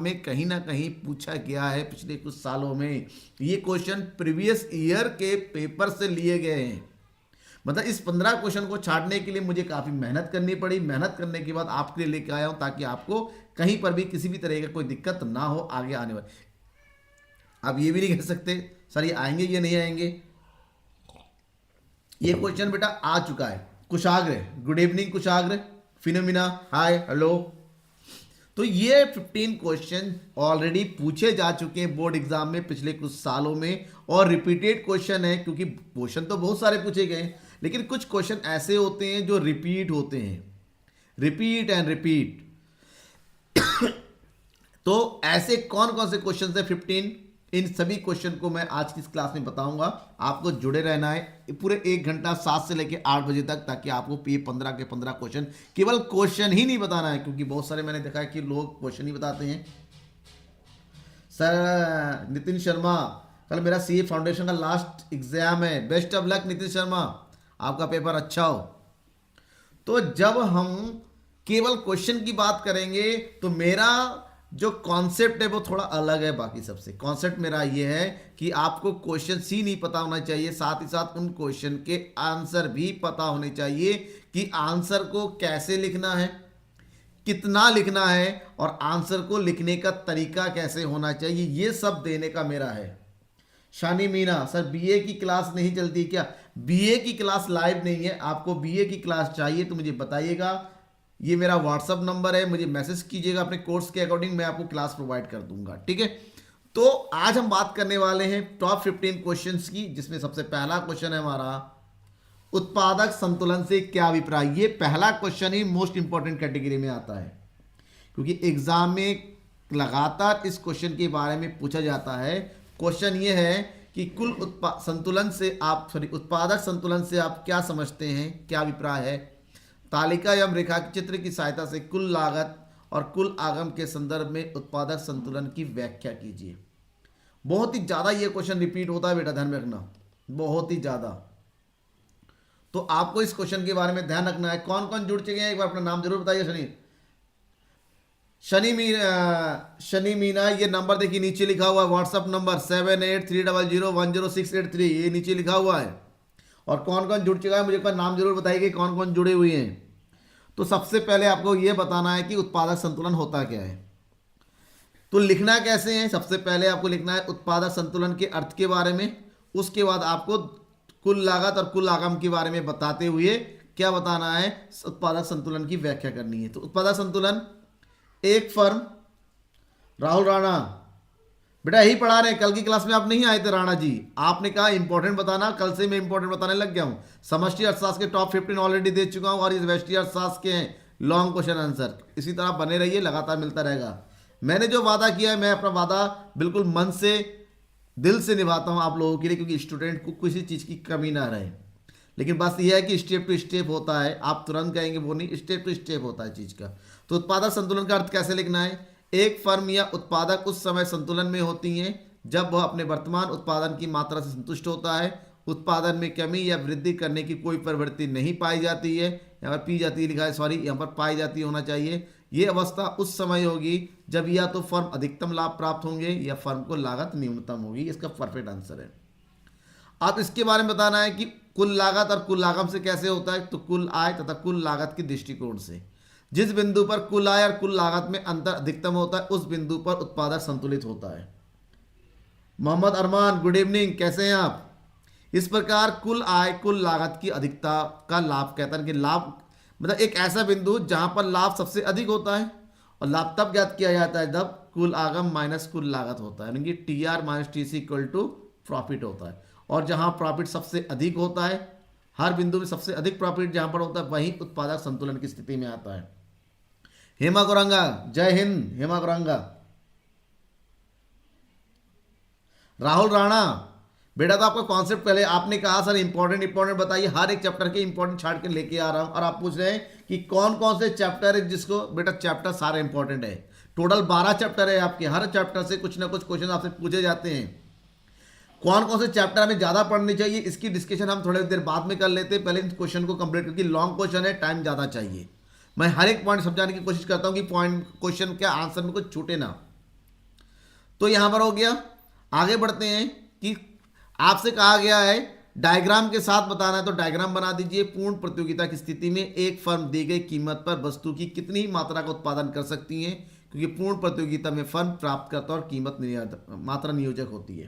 में कहीं ना कहीं पूछा गया है पिछले कुछ सालों में। ये क्वेश्चन प्रीवियस ईयर के पेपर से लिए गए हैं। मतलब इस 15 क्वेश्चन को छाटने के लिए मुझे काफ़ी मेहनत करनी पड़ी। मेहनत करने के बाद आपके लिए लेके आया हूं ताकि आपको कहीं पर भी किसी भी तरह का कोई दिक्कत ना हो आगे आने वाले। आप ये भी नहीं कह सकते सर ये आएंगे ये नहीं आएंगे। ये क्वेश्चन बेटा आ चुका है। कुशाग्र, गुड इवनिंग कुशाग्र, फिनोमिना, हाय, हेलो। तो ये 15 क्वेश्चन ऑलरेडी पूछे जा चुके हैं बोर्ड एग्जाम में पिछले कुछ सालों में, और रिपीटेड क्वेश्चन है क्योंकि क्वेश्चन तो बहुत सारे पूछे गए हैं, लेकिन कुछ क्वेश्चन ऐसे होते हैं जो रिपीट होते हैं, रिपीट एंड रिपीट। तो ऐसे कौन कौन से क्वेश्चन है 15, इन सभी क्वेश्चन को मैं आज की इस क्लास में बताऊंगा। आपको जुड़े रहना है पूरे 1 घंटा 7 से लेकर 8 बजे तक, ताकि आपको ये 15 के 15 क्वेश्चन, केवल क्वेश्चन ही नहीं बताना है, क्योंकि बहुत सारे मैंने देखा है कि लोग क्वेश्चन ही बताते हैं। सर नितिन शर्मा, कल मेरा सीए फाउंडेशन का लास्ट एग्जाम है, best of luck Nitin Sharma, आपका पेपर अच्छा हो। तो जब हम केवल क्वेश्चन की बात करेंगे तो मेरा जो कॉन्सेप्ट है वो थोड़ा अलग है बाकी सबसे। कॉन्सेप्ट मेरा ये है कि आपको क्वेश्चन ही नहीं पता होना चाहिए, साथ ही साथ उन क्वेश्चन के आंसर भी पता होने चाहिए कि आंसर को कैसे लिखना है, कितना लिखना है, और आंसर को लिखने का तरीका कैसे होना चाहिए, ये सब देने का मेरा है। शानी मीना, सर बीए की क्लास नहीं चलती क्या? बीए की क्लास लाइव नहीं है, आपको बीए की क्लास चाहिए तो मुझे बताइएगा, ये मेरा व्हाट्सअप नंबर है, मुझे मैसेज कीजिएगा, अपने कोर्स के अकॉर्डिंग मैं आपको क्लास प्रोवाइड कर दूंगा, ठीक है। तो आज हम बात करने वाले हैं टॉप 15 क्वेश्चंस की, जिसमें सबसे पहला क्वेश्चन है हमारा उत्पादक संतुलन से क्या अभिप्राय। ये पहला क्वेश्चन ही मोस्ट इंपॉर्टेंट कैटेगरी में आता है, क्योंकि एग्जाम में लगातार इस क्वेश्चन के बारे में पूछा जाता है। क्वेश्चन ये है कि कुल संतुलन से आप उत्पादक संतुलन से आप क्या समझते हैं, क्या अभिप्राय है। तालिका एवं रेखा चित्र की सहायता से कुल लागत और कुल आगम के संदर्भ में उत्पादक संतुलन की व्याख्या कीजिए। बहुत ही ज्यादा ये क्वेश्चन रिपीट होता है बेटा, ध्यान में रखना, बहुत ही ज्यादा। तो आपको इस क्वेश्चन के बारे में ध्यान रखना है। कौन कौन जुड़ चुके हैं एक बार अपना नाम जरूर बताइए। शनि मीना, ये नंबर देखिए नीचे लिखा हुआ है, व्हाट्सअप नंबर 7830010683, ये नीचे लिखा हुआ है। और कौन कौन जुड़ चुका है मुझे एक बार नाम जरूर बताइए कि कौन कौन जुड़े हुए हैं। तो सबसे पहले आपको यह बताना है कि उत्पादक संतुलन होता क्या है। तो लिखना कैसे है, सबसे पहले आपको लिखना है उत्पादक संतुलन के अर्थ के बारे में, उसके बाद आपको कुल लागत और कुल आगम के बारे में बताते हुए क्या बताना है, उत्पादक संतुलन की व्याख्या करनी है। तो उत्पादक संतुलन, एक फर्म, राहुल राणा बेटा यही पढ़ा रहे हैं, कल की क्लास में आप नहीं आए थे राणा जी, आपने कहा इंपॉर्टेंट बताना, कल से मैं इंपॉर्टेंट बताने लग गया हूं। समष्टि अर्थशास्त्र के टॉप 15 ऑलरेडी दे चुका हूं, और इस व्यष्टि अर्थशास्त्र के हैं लॉन्ग क्वेश्चन आंसर। इसी तरह बने रहिए, लगातार मिलता रहेगा। मैंने जो वादा किया है, मैं अपना वादा बिल्कुल मन से दिल से निभाता हूं आप लोगों के लिए, क्योंकि स्टूडेंट को किसी चीज़ की कमी ना रहे। लेकिन बस यह है कि स्टेप टू स्टेप होता है, आप तुरंत कहेंगे वो नहीं, स्टेप टू स्टेप होता है चीज़ का। तो उत्पादक संतुलन का अर्थ कैसे लिखना है, एक फर्म या उत्पादक उस समय संतुलन में होती हैं जब वह अपने वर्तमान उत्पादन की मात्रा से संतुष्ट होता है, उत्पादन में कमी या वृद्धि करने की कोई प्रवृत्ति नहीं पाई जाती है, यहाँ पर पी जाती है लिखा है, सॉरी यहाँ पर पाई जाती होना चाहिए। ये अवस्था उस समय होगी जब या तो फर्म अधिकतम लाभ प्राप्त होंगे या फर्म को लागत न्यूनतम होगी। इसका परफेक्ट आंसर है। आप इसके बारे में बताना है कि कुल लागत और कुल आगम से कैसे होता है, तो कुल आय तथा कुल लागत के दृष्टिकोण से। जिस बिंदु पर कुल आय और कुल लागत में अंतर अधिकतम होता है, उस बिंदु पर उत्पादक संतुलित होता है। मोहम्मद अरमान, गुड इवनिंग, कैसे हैं आप। इस प्रकार कुल आय कुल लागत की अधिकता का लाभ कहता है कि लाभ मतलब एक ऐसा बिंदु जहां पर लाभ सबसे अधिक होता है, और लाभ तब ज्ञात किया जाता है जब कुल आगम माइनस कुल लागत होता है, यानी कि TR minus TC equal to profit होता है। और जहां प्रॉफिट सबसे अधिक होता है, हर बिंदु में सबसे अधिक प्रॉफिट जहां पर होता है, वही उत्पादक संतुलन की स्थिति में आता है। हेमा गौरंगा, जय हिंद हेमा गौरंगा। राहुल राणा, बेटा तो आपका कॉन्सेप्ट पहले आपने कहा सर इंपॉर्टेंट बताइए, हर एक चैप्टर के इंपॉर्टेंट छाट के लेके आ रहा हूं, और आप पूछ रहे हैं कि कौन कौन से चैप्टर है जिसको, बेटा चैप्टर सारे इंपॉर्टेंट है। टोटल 12 चैप्टर है आपके, हर चैप्टर से कुछ ना कुछ क्वेश्चन आपसे पूछे जाते हैं। कौन कौन से चैप्टर हमें ज्यादा पढ़ने चाहिए इसकी डिस्कशन हम थोड़ी देर बाद में कर लेते हैं, पहले इन क्वेश्चन को कंप्लीट करके। लॉन्ग क्वेश्चन है, टाइम ज्यादा चाहिए। मैं हर एक पॉइंट समझाने की कोशिश करता हूं कि पॉइंट क्वेश्चन के आंसर में कुछ छूटे ना। तो यहां पर हो गया। आगे बढ़ते हैं कि आपसे कहा गया है डायग्राम के साथ बताना है, तो डायग्राम बना दीजिए। पूर्ण प्रतियोगिता की स्थिति में एक फर्म दी गई कीमत पर वस्तु की कितनी मात्रा का उत्पादन कर सकती है, क्योंकि पूर्ण प्रतियोगिता में फर्म प्राप्तकर्ता और कीमत मात्रा नियोजक होती है।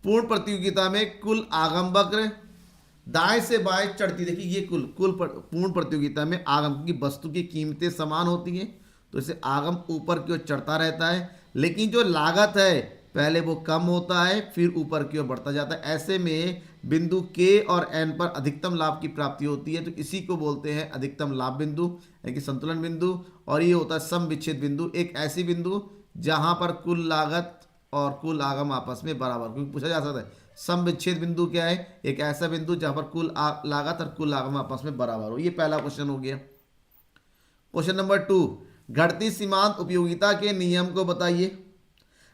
पूर्ण प्रतियोगिता में कुल आगम वक्र दाएं से बाएं चढ़ती, देखिए ये पूर्ण प्रतियोगिता में आगम की वस्तु की कीमतें समान होती हैं, तो इसे आगम ऊपर की ओर चढ़ता रहता है, लेकिन जो लागत है पहले वो कम होता है फिर ऊपर की ओर बढ़ता जाता है। ऐसे में बिंदु के और एन पर अधिकतम लाभ की प्राप्ति होती है, तो इसी को बोलते हैं अधिकतम लाभ बिंदु यानी कि संतुलन बिंदु। और ये होता है सम विच्छेद बिंदु, एक ऐसी बिंदु जहां पर कुल लागत और कुल आगम आपस में बराबर, क्योंकि पूछा जा सकता है सम विच्छेद बिंदु क्या है, एक ऐसा बिंदु जहां पर कुल लागत और कुल आगम आपस में बराबर हो। ये पहला क्वेश्चन हो गया। क्वेश्चन नंबर 2, घटती सीमांत उपयोगिता के नियम को बताइए।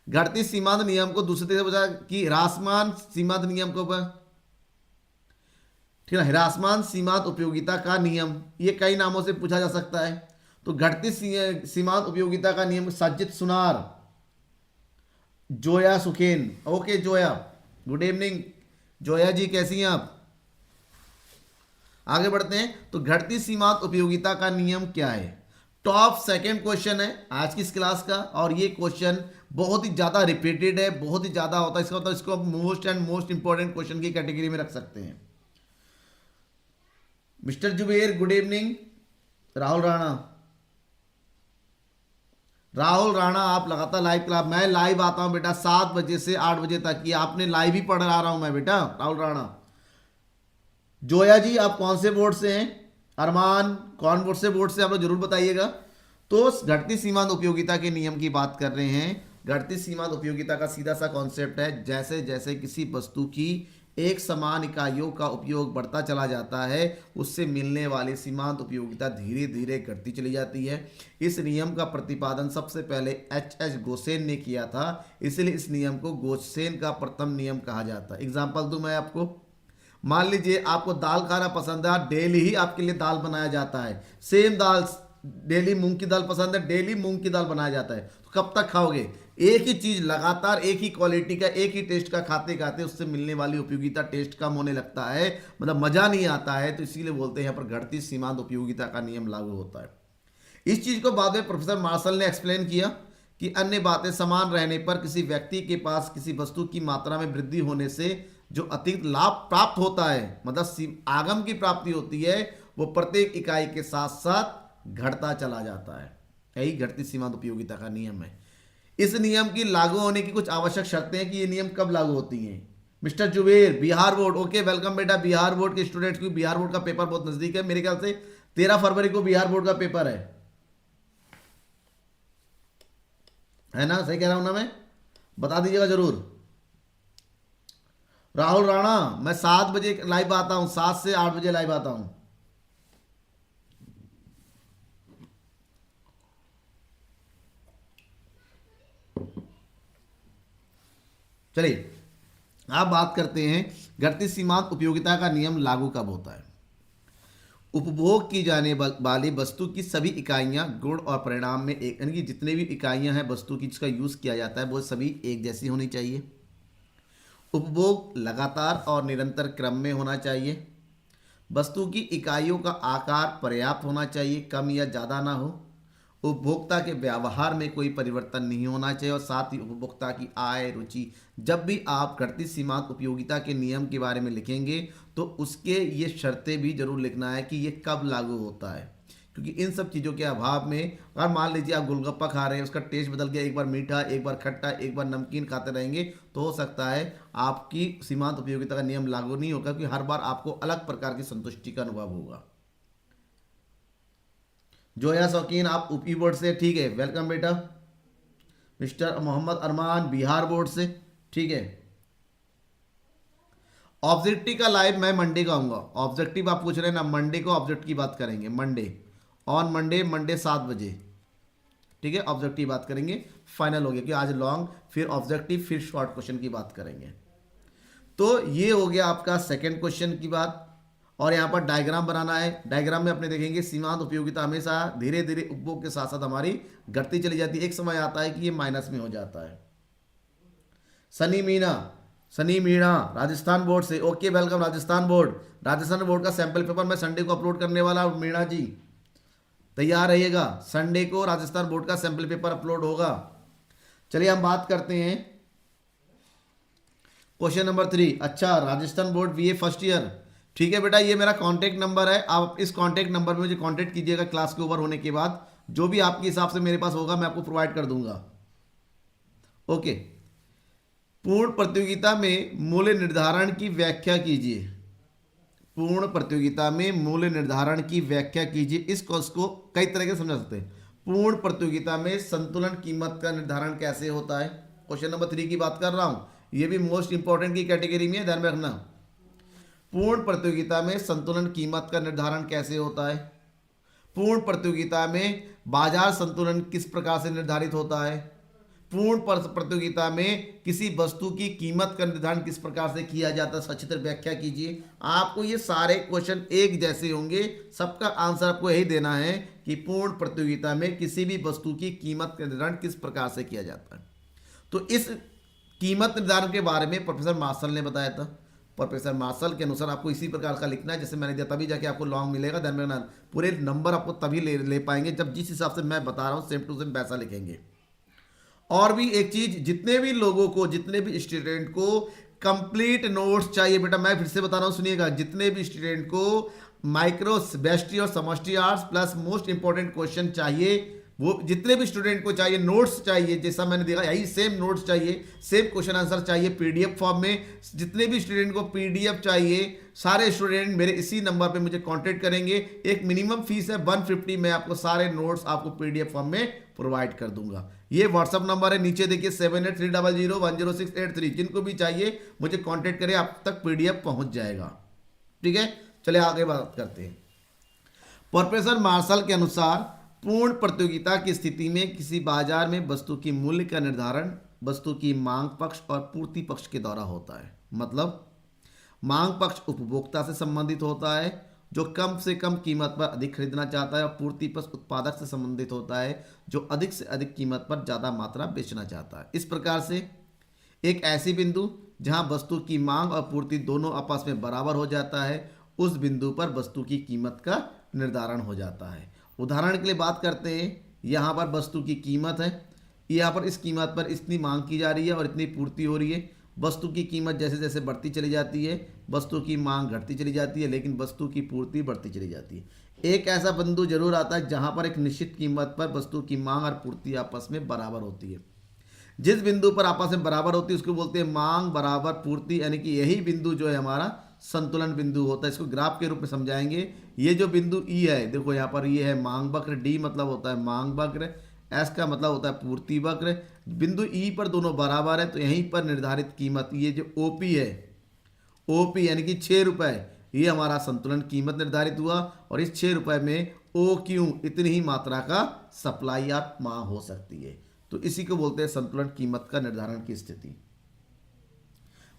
घटती सीमांत नियम को दूसरे तरीके से बता कि ह्रासमान सीमांत नियम को, ठीक है, ह्रासमान सीमांत उपयोगिता का नियम, ये कई नामों से पूछा जा सकता है। तो घटती सीमांत उपयोगिता का नियम सज्जित Sunar, Zoya Sukhen. Okay Zoya, good evening Zoya ji, कैसी हैं आप? आगे बढ़ते हैं। तो घटती सीमांत उपयोगिता का नियम क्या है? टॉप सेकंड क्वेश्चन है आज की इस क्लास का, और ये क्वेश्चन बहुत ही ज्यादा रिपीटेड है, बहुत ही ज्यादा होता है। इसका मतलब इसको आप most and most important question की कैटेगरी में रख सकते हैं। Mister Zuber good evening. Rahul Rana आप लगातार लाइव क्लास, मैं लाइव आता हूं बेटा 7 बजे से 8 बजे तक, ये आपने लाइव ही पढ़ रहा हूं मैं बेटा। राहुल राणा। जोया जी आप कौन से बोर्ड से हैं? अरमान कौन बोर्ड से आप लोग जरूर बताइएगा। तो घटती सीमांत उपयोगिता के नियम की बात कर रहे हैं। घटती सीमांत उपयोगिता का सीधा सा कॉन्सेप्ट है, जैसे जैसे किसी वस्तु की एक समान इकाइयों का उपयोग बढ़ता चला जाता है, उससे मिलने वाली सीमांत उपयोगिता धीरे धीरे घटती चली जाती है। इस नियम का प्रतिपादन सबसे पहले एच गोसेन ने किया था, इसलिए इस नियम को गोसेन का प्रथम नियम कहा जाता है। एग्जाम्पल दूं मैं आपको, मान लीजिए आपको दाल खाना पसंद है, डेली ही आपके लिए दाल बनाया जाता है। सेम दाल, डेली मूंग की दाल पसंद है, डेली मूंग की दाल बनाया जाता है, तो कब तक खाओगे? एक ही चीज लगातार एक ही क्वालिटी का एक ही टेस्ट का खाते खाते उससे मिलने वाली उपयोगिता टेस्ट कम होने लगता है, मतलब मजा नहीं आता है। तो इसीलिए बोलते हैं यहाँ पर घटती सीमांत उपयोगिता का नियम लागू होता है। इस चीज को बाद में प्रोफेसर मार्शल ने एक्सप्लेन किया कि अन्य बातें समान रहने पर किसी व्यक्ति के पास किसी वस्तु की मात्रा में वृद्धि होने से जो अतिरिक्त लाभ प्राप्त होता है, मतलब आगम की प्राप्ति होती है, वो प्रत्येक इकाई के साथ साथ घटता चला जाता है। यही घटती सीमांत उपयोगिता का नियम है। इस नियम की लागू होने की कुछ आवश्यक शर्तें हैं कि ये नियम कब लागू होती हैं। Mister Zuber Bihar board, okay welcome बेटा। बिहार बोर्ड के स्टूडेंट्स की बिहार बोर्ड का पेपर बहुत नजदीक है, मेरे ख्याल से 13 फरवरी को बिहार बोर्ड का पेपर है ना? सही कह रहा हूं ना मैं? बता दीजिएगा जरूर। राहुल राणा मैं 7 बजे लाइव आता हूं, 7 से 8 बजे लाइव आता हूं। चलिए आप बात करते हैं घटती सीमांत उपयोगिता का नियम लागू कब होता है। उपभोग की जाने वाली वस्तु की सभी इकाइयां गुण और परिणाम में एक, यानी कि जितने भी इकाइयां हैं वस्तु की जिसका यूज किया जाता है वो सभी एक जैसी होनी चाहिए। उपभोग लगातार और निरंतर क्रम में होना चाहिए। वस्तु की इकाइयों का आकार पर्याप्त होना चाहिए, कम या ज़्यादा ना हो। उपभोक्ता के व्यवहार में कोई परिवर्तन नहीं होना चाहिए, और साथ ही उपभोक्ता की आय रुचि, जब भी आप घटती सीमांत उपयोगिता के नियम के बारे में लिखेंगे तो उसके ये शर्तें भी जरूर लिखना है कि ये कब लागू होता है, क्योंकि इन सब चीज़ों के अभाव में अगर मान लीजिए आप गोलगप्पा खा रहे हैं, उसका टेस्ट बदल गया, एक बार मीठा एक बार खट्टा एक बार नमकीन खाते रहेंगे, तो हो सकता है आपकी सीमांत उपयोगिता का नियम लागू नहीं होगा, क्योंकि हर बार आपको अलग प्रकार की संतुष्टि का अनुभव होगा। जोया शौकीन आप यूपी बोर्ड से, ठीक है वेलकम बेटा। मिस्टर मोहम्मद अरमान बिहार बोर्ड से, ठीक है। ऑब्जेक्टिव का लाइव मैं मंडे का आऊंगा। ऑब्जेक्टिव आप पूछ रहे हैं ना, मंडे को ऑब्जेक्ट की बात करेंगे, मंडे 7 बजे, ठीक है। ऑब्जेक्टिव बात करेंगे, फाइनल हो गया कि आज लॉन्ग फिर ऑब्जेक्टिव फिर शॉर्ट क्वेश्चन की बात करेंगे। तो ये हो गया आपका सेकंड क्वेश्चन की बात। और यहाँ पर डायग्राम बनाना है। डायग्राम में अपने देखेंगे सीमांत उपयोगिता हमेशा धीरे धीरे उपभोग के साथ साथ हमारी घटती चली जाती है। एक समय आता है कि ये माइनस में हो जाता है। सनी मीणा राजस्थान बोर्ड से, okay welcome Rajasthan board. Rajasthan board का सैंपल पेपर मैं संडे को अपलोड करने वाला हूं। मीणा जी तैयार रहिएगा, संडे को राजस्थान बोर्ड का सैंपल पेपर अपलोड होगा। चलिए हम बात करते हैं क्वेश्चन नंबर 3। अच्छा, Rajasthan board BA first year, ठीक है बेटा, ये मेरा कॉन्टैक्ट नंबर है। आप इस कॉन्टैक्ट नंबर पे मुझे कॉन्टैक्ट कीजिएगा क्लास के ओवर होने के बाद। जो भी आपके हिसाब से मेरे पास होगा मैं आपको प्रोवाइड कर दूंगा। ओके, पूर्ण प्रतियोगिता में मूल्य निर्धारण की व्याख्या कीजिए। पूर्ण प्रतियोगिता में मूल्य निर्धारण की व्याख्या कीजिए। इस कोर्स को कई तरह से समझा सकते हैं। पूर्ण प्रतियोगिता में संतुलन कीमत का निर्धारण कैसे होता है, क्वेश्चन नंबर 3 की बात कर रहा हूं। यह भी मोस्ट इंपॉर्टेंट की कैटेगरी में है, ध्यान में रखना। पूर्ण प्रतियोगिता में संतुलन कीमत का निर्धारण कैसे होता है। पूर्ण प्रतियोगिता में बाजार संतुलन किस प्रकार से निर्धारित होता है। पूर्ण प्रतियोगिता में किसी वस्तु की कीमत का निर्धारण किस प्रकार से किया जाता है, अच्छी तरह व्याख्या कीजिए। आपको ये सारे क्वेश्चन एक जैसे होंगे, सबका आंसर आपको यही देना है कि पूर्ण प्रतियोगिता में किसी भी वस्तु की कीमत का निर्धारण किस प्रकार से किया जाता है। तो इस कीमत निर्धारण के बारे में प्रोफेसर मार्शल ने बताया था। प्रोफेसर मार्शल के अनुसार आपको इसी प्रकार का लिखना है जैसे मैंने दिया, तभी जाके आपको लॉन्ग मिलेगा। ध्यान में रखना, पूरे नंबर आपको तभी ले पाएंगे जब जिस हिसाब से मैं बता रहा हूँ सेम टू सेम वैसा लिखेंगे। और भी एक चीज, जितने भी लोगों को, जितने भी स्टूडेंट को कंप्लीट नोट्स चाहिए बेटा, मैं फिर से बता रहा हूं सुनिएगा, जितने भी स्टूडेंट को माइक्रो बेस्टी और समष्टि arts plus most important question चाहिए, वो जितने भी स्टूडेंट को चाहिए नोट्स चाहिए, जैसा मैंने देखा यही सेम नोट्स चाहिए, सेम क्वेश्चन आंसर चाहिए पीडीएफ फॉर्म में। जितने भी स्टूडेंट को पीडीएफ चाहिए, सारे स्टूडेंट मेरे इसी नंबर पे मुझे कांटेक्ट करेंगे। एक मिनिमम फीस है 150, मैं आपको सारे नोट्स आपको पीडीएफ फॉर्म में प्रोवाइड कर दूंगा। ये व्हाट्सअप नंबर है, नीचे देखिए 7830010683। जिनको भी चाहिए मुझे कांटेक्ट करें, आप तक पीडीएफ पहुंच जाएगा। ठीक है, चलिए आगे बात करते हैं। प्रोफेसर मार्शल के अनुसार पूर्ण प्रतियोगिता की स्थिति में किसी बाजार में वस्तु की मूल्य का निर्धारण वस्तु की मांग पक्ष और पूर्ति पक्ष के द्वारा होता है। मतलब मांग पक्ष उपभोक्ता से संबंधित होता है जो कम से कम कीमत पर अधिक खरीदना चाहता है, और पूर्ति पक्ष उत्पादक से संबंधित होता है जो अधिक से अधिक कीमत पर ज़्यादा मात्रा बेचना चाहता है। इस प्रकार से एक ऐसी बिंदु जहां वस्तु की मांग और पूर्ति दोनों आपस में बराबर हो जाता है, उस बिंदु पर वस्तु की कीमत का निर्धारण हो जाता है। उदाहरण के लिए बात करते हैं, यहाँ पर वस्तु की कीमत है, यहाँ पर इस कीमत पर इतनी मांग की जा रही है और इतनी पूर्ति हो रही है। वस्तु की कीमत जैसे जैसे बढ़ती चली जाती है, वस्तु की मांग घटती चली जाती है, लेकिन वस्तु की पूर्ति बढ़ती चली जाती है। एक ऐसा बिंदु जरूर आता है जहाँ पर एक निश्चित कीमत पर वस्तु की मांग और पूर्ति आपस में बराबर होती है। जिस बिंदु पर आपस में बराबर होती है उसको बोलते हैं मांग बराबर पूर्ति, यानी कि यही बिंदु जो है हमारा संतुलन बिंदु होता है। इसको ग्राफ के रूप में समझाएंगे। ये जो बिंदु ई है, देखो यहाँ पर ये है मांग वक्र, डी मतलब होता है मांग वक्र, एस का मतलब होता है पूर्ति वक्र। बिंदु ई पर दोनों बराबर है, तो यहीं पर निर्धारित कीमत, ये जो ओपी है, ओपी यानी कि 6 रुपये, ये हमारा संतुलन कीमत निर्धारित हुआ। और इस 6 रुपये में ओ क्यू इतनी ही मात्रा का सप्लाई या मांग हो सकती है। तो इसी को बोलते हैं संतुलन कीमत का निर्धारण की स्थिति।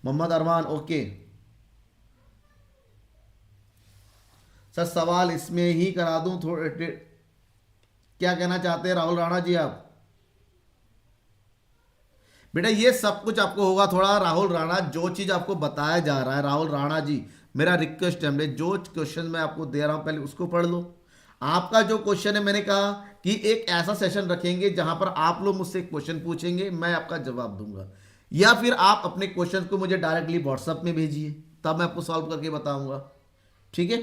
मोहम्मद अरमान, ओके सर, सवाल इसमें ही करा दूं थोड़े, क्या कहना चाहते हैं राहुल राणा जी आप? बेटा ये सब कुछ आपको होगा थोड़ा, राहुल राणा, जो चीज आपको बताया जा रहा है, राहुल राणा जी मेरा रिक्वेस्ट है, जो क्वेश्चन मैं आपको दे रहा हूं पहले उसको पढ़ लो। आपका जो क्वेश्चन है, मैंने कहा कि एक ऐसा सेशन रखेंगे जहां पर आप लोग मुझसे क्वेश्चन पूछेंगे, मैं आपका जवाब दूंगा, या फिर आप अपने क्वेश्चन को मुझे डायरेक्टली व्हाट्सएप में भेजिए, तब मैं आपको सॉल्व करके बताऊंगा। ठीक है,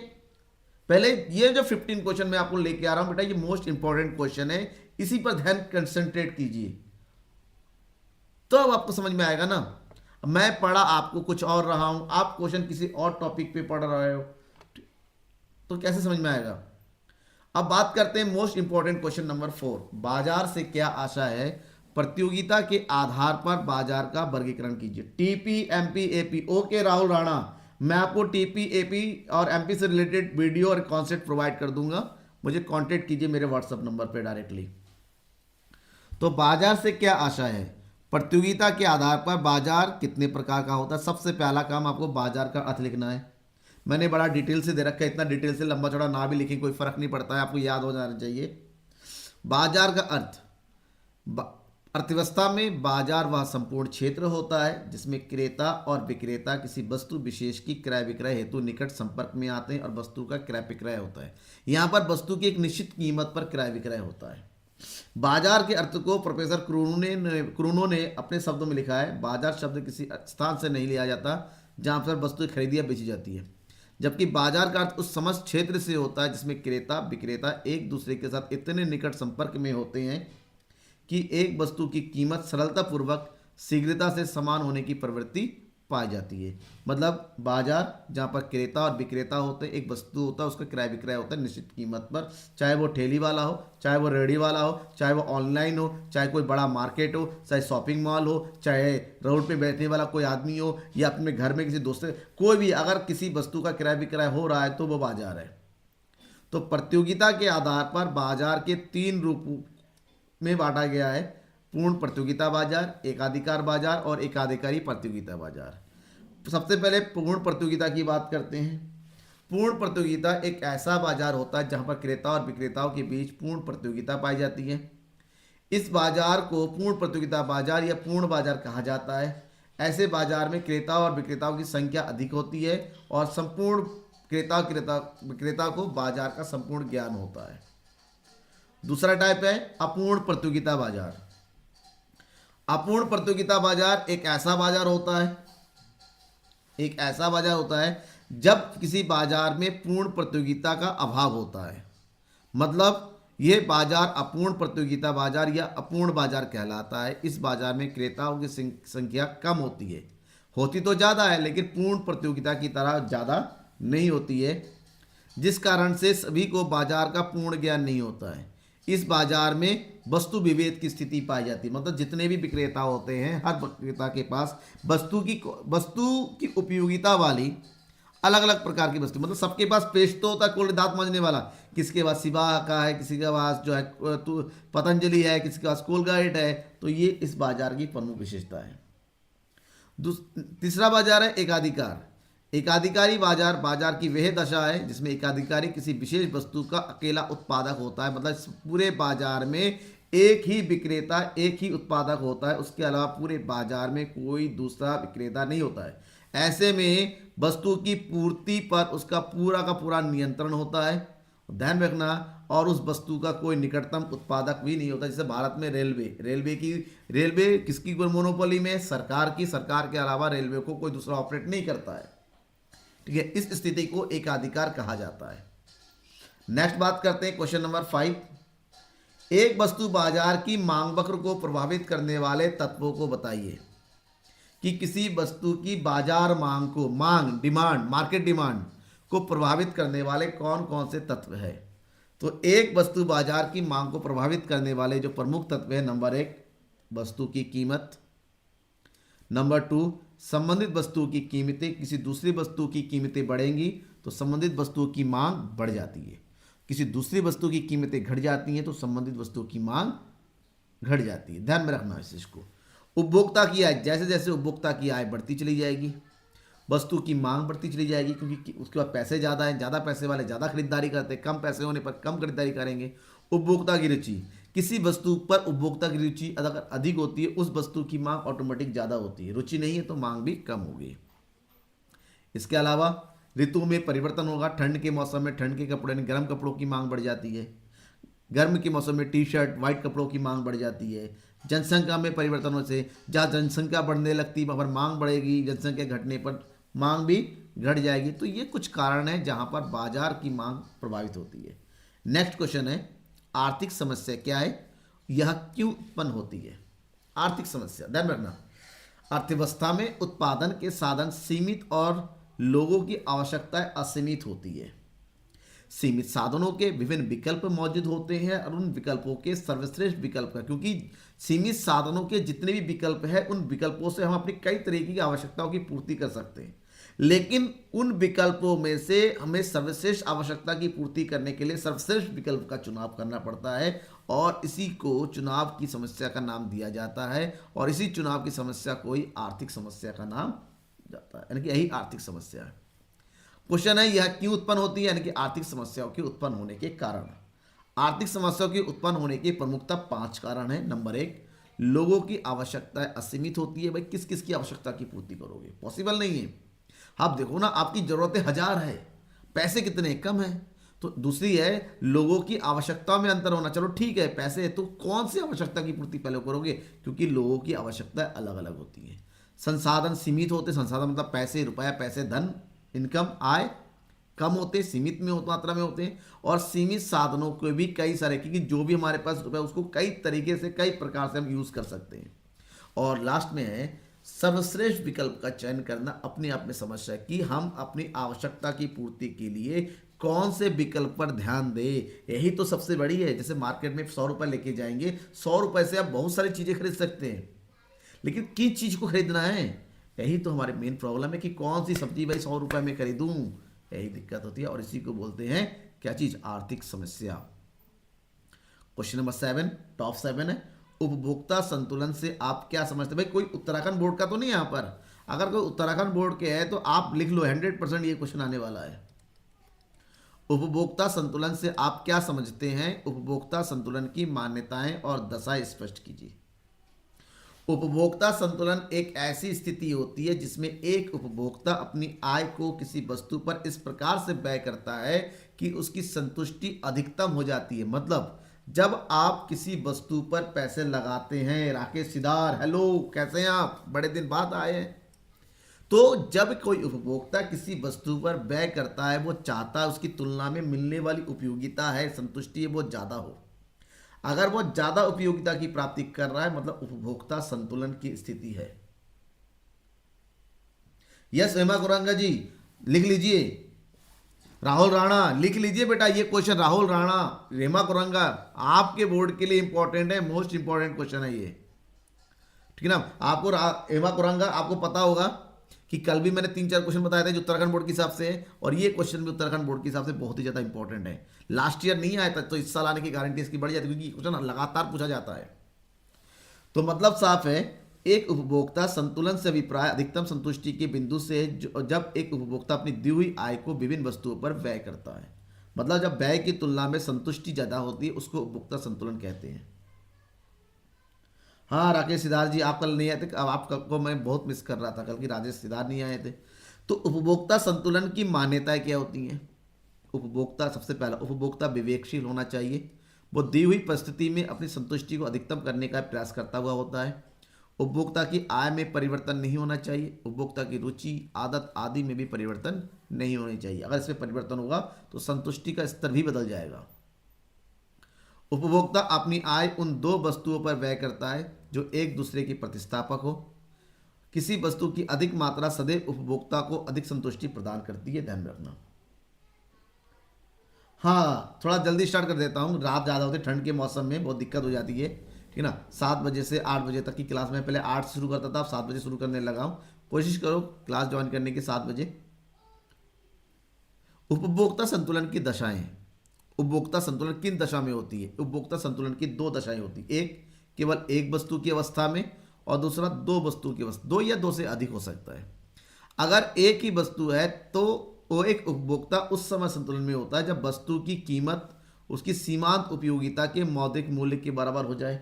पहले ये जो 15 क्वेश्चन मैं आपको लेके आ रहा हूं बेटा, ये मोस्ट इंपॉर्टेंट क्वेश्चन है, इसी पर ध्यान कंसंट्रेट कीजिए, तो अब आपको समझ में आएगा ना। मैं पढ़ा आपको कुछ और रहा हूं, आप क्वेश्चन किसी और टॉपिक पे पढ़ रहे हो, तो कैसे समझ में आएगा। अब बात करते हैं मोस्ट इंपॉर्टेंट क्वेश्चन नंबर 4, बाजार से क्या आशा है, प्रतियोगिता के आधार पर बाजार का वर्गीकरण कीजिए। TP, MP, AP, okay Rahul Rana, मैं आपको टीपी, एपी और एमपी से रिलेटेड वीडियो और कॉन्सेप्ट प्रोवाइड कर दूंगा, मुझे कांटेक्ट कीजिए मेरे व्हाट्सएप नंबर पे डायरेक्टली। तो बाजार से क्या आशा है, प्रतियोगिता के आधार पर बाजार कितने प्रकार का होता है। सबसे पहला काम आपको बाजार का अर्थ लिखना है। मैंने बड़ा डिटेल से दे रखा है, इतना डिटेल से लंबा चौड़ा ना भी लिखें कोई फर्क नहीं पड़ता है, आपको याद हो जाना चाहिए। बाजार का अर्थ, अर्थव्यवस्था में बाजार वह संपूर्ण क्षेत्र होता है जिसमें क्रेता और विक्रेता किसी वस्तु विशेष की क्रय विक्रय हेतु निकट संपर्क में आते हैं और वस्तु का क्रय विक्रय होता है। यहाँ पर वस्तु की एक निश्चित कीमत पर क्रय विक्रय होता है। बाजार के अर्थ को प्रोफेसर क्रूनो ने अपने शब्दों में लिखा है, बाजार शब्द किसी स्थान से नहीं लिया जाता जहाँ पर वस्तु खरीदी या बेची जाती है, जबकि बाजार का अर्थ उस समस्त क्षेत्र से होता है जिसमें क्रेता विक्रेता एक दूसरे के साथ इतने निकट संपर्क में होते हैं कि एक वस्तु की कीमत सरलतापूर्वक शीघ्रता से समान होने की प्रवृत्ति पाई जाती है। मतलब बाजार जहाँ पर क्रेता और विक्रेता होते हैं, एक वस्तु होता है उसका क्रय विक्रय होता है निश्चित कीमत पर, चाहे वो ठेली वाला हो, चाहे वो रेहड़ी वाला हो, चाहे वो ऑनलाइन हो, चाहे कोई बड़ा मार्केट हो, चाहे शॉपिंग मॉल हो, चाहे रोड पे बैठने वाला कोई आदमी हो, या अपने घर में किसी दोस्त, कोई भी अगर किसी वस्तु का क्रय विक्रय हो रहा है तो वो बाजार है। तो प्रतियोगिता के आधार पर बाजार के 3 रूपों में बांटा गया है, पूर्ण प्रतियोगिता बाजार, एकाधिकार बाजार और एकाधिकारी प्रतियोगिता बाजार। सबसे पहले पूर्ण प्रतियोगिता की बात करते हैं। पूर्ण प्रतियोगिता एक ऐसा बाजार होता है जहां पर क्रेता और विक्रेताओं के बीच पूर्ण प्रतियोगिता पाई जाती है। इस बाजार को पूर्ण प्रतियोगिता बाजार या पूर्ण बाजार कहा जाता है। ऐसे बाजार में क्रेता और विक्रेताओं की संख्या अधिक होती है और संपूर्ण विक्रेता को बाजार का संपूर्ण ज्ञान होता है। दूसरा टाइप है अपूर्ण प्रतियोगिता बाजार। अपूर्ण प्रतियोगिता बाजार एक ऐसा बाजार होता है जब किसी बाजार में पूर्ण प्रतियोगिता का अभाव होता है। मतलब यह बाजार अपूर्ण प्रतियोगिता बाजार या अपूर्ण बाजार कहलाता है। इस बाजार में क्रेताओं की संख्या कम होती तो ज़्यादा है लेकिन पूर्ण प्रतियोगिता की तरह ज़्यादा नहीं होती है, जिस कारण से सभी को बाजार का पूर्ण ज्ञान नहीं होता है। इस बाजार में वस्तु विभेद की स्थिति पाई जाती है। मतलब जितने भी विक्रेता होते हैं, हर विक्रेता के पास वस्तु की उपयोगिता वाली अलग अलग प्रकार की वस्तु, मतलब सबके पास पेस्ट तो होता है कोल्ड दांत मांजने वाला, किसके पास सिबा का है, किसी के पास जो है पतंजलि है, किसी के पास कोलगेट है। तो ये इस बाजार की प्रमुख विशेषता है। तीसरा बाजार है एकाधिकार। एकाधिकारी बाजार की वह दशा है जिसमें एकाधिकारी किसी विशेष वस्तु का अकेला उत्पादक होता है। मतलब पूरे बाजार में एक ही विक्रेता एक ही उत्पादक होता है, उसके अलावा पूरे बाजार में कोई दूसरा विक्रेता नहीं होता है। ऐसे में वस्तु की पूर्ति पर उसका पूरा का पूरा नियंत्रण होता है, ध्यान रखना। और उस वस्तु का कोई निकटतम उत्पादक भी नहीं होता। जैसे भारत में रेलवे किसकी मोनोपोली में, सरकार की। सरकार के अलावा रेलवे को कोई दूसरा ऑपरेट नहीं करता है, ठीक है। इस स्थिति को एकाधिकार कहा जाता है। नेक्स्ट बात करते हैं क्वेश्चन नंबर 5। एक वस्तु बाजार की मांग वक्र को प्रभावित करने वाले तत्वों को बताइए कि किसी वस्तु की बाजार मार्केट डिमांड को प्रभावित करने वाले कौन कौन से तत्व है। तो एक वस्तु बाजार की मांग को प्रभावित करने वाले जो प्रमुख तत्व है, नंबर 1 वस्तु की कीमत, नंबर 2 संबंधित वस्तु की कीमतें। किसी दूसरी वस्तु की कीमतें बढ़ेंगी तो संबंधित वस्तुओं की मांग बढ़ जाती है, किसी दूसरी वस्तु की कीमतें घट जाती हैं तो संबंधित वस्तुओं की मांग घट जाती है। ध्यान में रखना इस चीज को। उपभोक्ता की आय, जैसे जैसे उपभोक्ता की आय बढ़ती चली जाएगी वस्तु की मांग बढ़ती चली जाएगी, क्योंकि उसके बाद पैसे ज़्यादा हैं, ज़्यादा पैसे वाले ज़्यादा खरीदारी करते हैं, कम पैसे होने पर कम खरीदारी करेंगे। उपभोक्ता की रुचि, किसी वस्तु पर उपभोक्ता की रुचि अगर अधिक होती है उस वस्तु की मांग ऑटोमेटिक ज़्यादा होती है, रुचि नहीं है तो मांग भी कम होगी। इसके अलावा ऋतु में परिवर्तन होगा। ठंड के मौसम में ठंड के कपड़े यानी गर्म कपड़ों की मांग बढ़ जाती है, गर्म के मौसम में टी शर्ट वाइट कपड़ों की मांग बढ़ जाती है। जनसंख्या में परिवर्तन होने से जहाँ जनसंख्या बढ़ने लगती है वहाँ पर मांग बढ़ेगी, जनसंख्या घटने पर मांग भी घट जाएगी। तो ये कुछ कारण है जहाँ पर बाजार की मांग प्रभावित होती है। नेक्स्ट क्वेश्चन है आर्थिक समस्या क्या है, यह क्यों उत्पन्न होती है। आर्थिक समस्या ध्यान रखना, अर्थव्यवस्था में उत्पादन के साधन सीमित और लोगों की आवश्यकताएं असीमित होती है। सीमित साधनों के विभिन्न विकल्प मौजूद होते हैं और उन विकल्पों के सर्वश्रेष्ठ विकल्प का, क्योंकि सीमित साधनों के जितने भी विकल्प हैं उन विकल्पों से हम अपनी कई तरीके की आवश्यकताओं की पूर्ति कर सकते हैं, लेकिन उन विकल्पों में से हमें सर्वश्रेष्ठ आवश्यकता की पूर्ति करने के लिए सर्वश्रेष्ठ विकल्प का चुनाव करना पड़ता है और इसी को चुनाव की समस्या का नाम दिया जाता है और इसी चुनाव की समस्या को ही आर्थिक समस्या का नाम जाता है, यानी कि यही आर्थिक समस्या है। क्वेश्चन है यह क्यों उत्पन्न होती है, यानी कि आर्थिक समस्याओं के उत्पन्न होने के कारण। आर्थिक समस्याओं के उत्पन्न होने के प्रमुखता 5 कारण है। नंबर 1, लोगों की आवश्यकताएं असीमित होती है। भाई किस किस की आवश्यकता की पूर्ति करोगे, पॉसिबल नहीं है। आप देखो ना, आपकी जरूरतें 1000 है, पैसे कितने कम है। तो दूसरी है लोगों की आवश्यकता में अंतर होना। चलो ठीक है, पैसे है तो कौन सी आवश्यकता की पूर्ति पहले करोगे, क्योंकि लोगों की आवश्यकताएं अलग अलग होती हैं। संसाधन सीमित होते, संसाधन मतलब पैसे, रुपया, पैसे, धन, इनकम, आय कम होते, सीमित में मात्रा में होते हैं। और सीमित साधनों के भी कई सारे, क्योंकि जो भी हमारे पास रुपया उसको कई तरीके से, कई प्रकार से हम यूज़ कर सकते हैं। और लास्ट में है सर्वश्रेष्ठ विकल्प का चयन करना अपने आप में समस्या है कि हम अपनी आवश्यकता की पूर्ति के लिए कौन से विकल्प पर ध्यान दें। यही तो सबसे बड़ी है। जैसे मार्केट में 100 रुपये लेके जाएंगे, 100 रुपये से आप बहुत सारी चीज़ें खरीद सकते हैं, लेकिन किस चीज़ को खरीदना है, यही तो हमारे मेन प्रॉब्लम है कि कौन सी सब्जी भाई 100 रुपये में खरीदूं, यही दिक्कत होती है। और इसी को बोलते हैं क्या चीज़, आर्थिक समस्या। क्वेश्चन नंबर 7, टॉप 7 है, उपभोक्ता संतुलन से आप क्या समझते हैं। भाई कोई उत्तराखंड बोर्ड का तो नहीं यहाँ पर, अगर कोई उत्तराखंड बोर्ड के है तो आप लिख लो, 100% ये क्वेश्चन आने वाला है। उपभोक्ता संतुलन से आप क्या समझते हैं, उपभोक्ता संतुलन की मान्यताएं और दशाएं स्पष्ट कीजिए। उपभोक्ता संतुलन एक ऐसी स्थिति होती है जिसमें एक उपभोक्ता अपनी आय को किसी वस्तु पर इस प्रकार से व्यय करता है कि उसकी संतुष्टि अधिकतम हो जाती है। मतलब जब आप किसी वस्तु पर पैसे लगाते हैं, राकेश सिदार हेलो कैसे हैं आप, बड़े दिन बाद आए हैं। तो जब कोई उपभोक्ता किसी वस्तु पर व्यय करता है, वो चाहता है उसकी तुलना में मिलने वाली उपयोगिता है, संतुष्टि है, वो ज़्यादा हो। अगर वो ज़्यादा उपयोगिता की प्राप्ति कर रहा है मतलब उपभोक्ता संतुलन की स्थिति है। यस हेमा कुरंगा जी लिख लीजिए, राहुल राणा लिख लीजिए बेटा, ये क्वेश्चन राहुल राणा, हेमा कुरंगा आपके बोर्ड के लिए इंपॉर्टेंट है, मोस्ट इंपॉर्टेंट क्वेश्चन है ये, ठीक है ना। आपको हेमा कुरंगा आपको पता होगा कि कल भी मैंने 3-4 क्वेश्चन बताए थे जो उत्तराखंड बोर्ड के हिसाब से है, और ये क्वेश्चन भी उत्तराखंड बोर्ड के हिसाब से बहुत ही ज़्यादा इंपॉर्टेंट है। लास्ट ईयर नहीं आया था तो इस साल आने की गारंटी इसकी बढ़ जाती है, क्योंकि क्वेश्चन लगातार पूछा जाता है। तो मतलब साफ है, एक उपभोक्ता संतुलन से अभिप्राय अधिकतम संतुष्टि के बिंदु से जब एक उपभोक्ता अपनी दी हुई आय को विभिन्न वस्तुओं पर व्यय करता है, मतलब जब व्यय की तुलना में संतुष्टि ज़्यादा होती है, उसको उपभोक्ता संतुलन कहते हैं। हाँ राकेश सिद्धार्थ जी आप कल नहीं आए थे, अब आपको मैं बहुत मिस कर रहा था, कल की राजेश सिद्धार्थ नहीं आए थे। तो उपभोक्ता संतुलन की मान्यताएं क्या होती हैं। उपभोक्ता, सबसे पहला उपभोक्ता विवेकशील होना चाहिए, वो दी हुई परिस्थिति में अपनी संतुष्टि को अधिकतम करने का प्रयास करता हुआ होता है। उपभोक्ता की आय में परिवर्तन नहीं होना चाहिए, उपभोक्ता की रुचि, आदत आदि में भी परिवर्तन नहीं होनी चाहिए। अगर इसमें परिवर्तन होगा तो संतुष्टि का स्तर भी बदल जाएगा। उपभोक्ता अपनी आय उन दो वस्तुओं पर व्यय करता है जो एक दूसरे के प्रतिस्थापक हो। किसी वस्तु की अधिक मात्रा सदैव उपभोक्ता को अधिक संतुष्टि प्रदान करती है, ध्यान रखना। हाँ थोड़ा जल्दी स्टार्ट कर देता हूँ, रात ज़्यादा होती है, ठंड के मौसम में बहुत दिक्कत हो जाती है, ठीक है ना। 7 बजे से 8 बजे तक की क्लास में पहले 8 से शुरू करता था, अब 7 बजे शुरू करने लगा हूँ। कोशिश करो क्लास ज्वाइन करने की 7 बजे। उपभोक्ता संतुलन की दशाएं। उपभोक्ता संतुलन किन दशा में होती है। उपभोक्ता संतुलन की 2 दशाएं होती है, एक केवल एक वस्तु की अवस्था में और दूसरा 2 वस्तु की अवस्था, 2 या 2 से अधिक हो सकता है। अगर एक ही वस्तु है तो वो एक उपभोक्ता उस समय संतुलन में होता है जब वस्तु की कीमत उसकी सीमांत उपयोगिता के मौद्रिक मूल्य के बराबर हो जाए,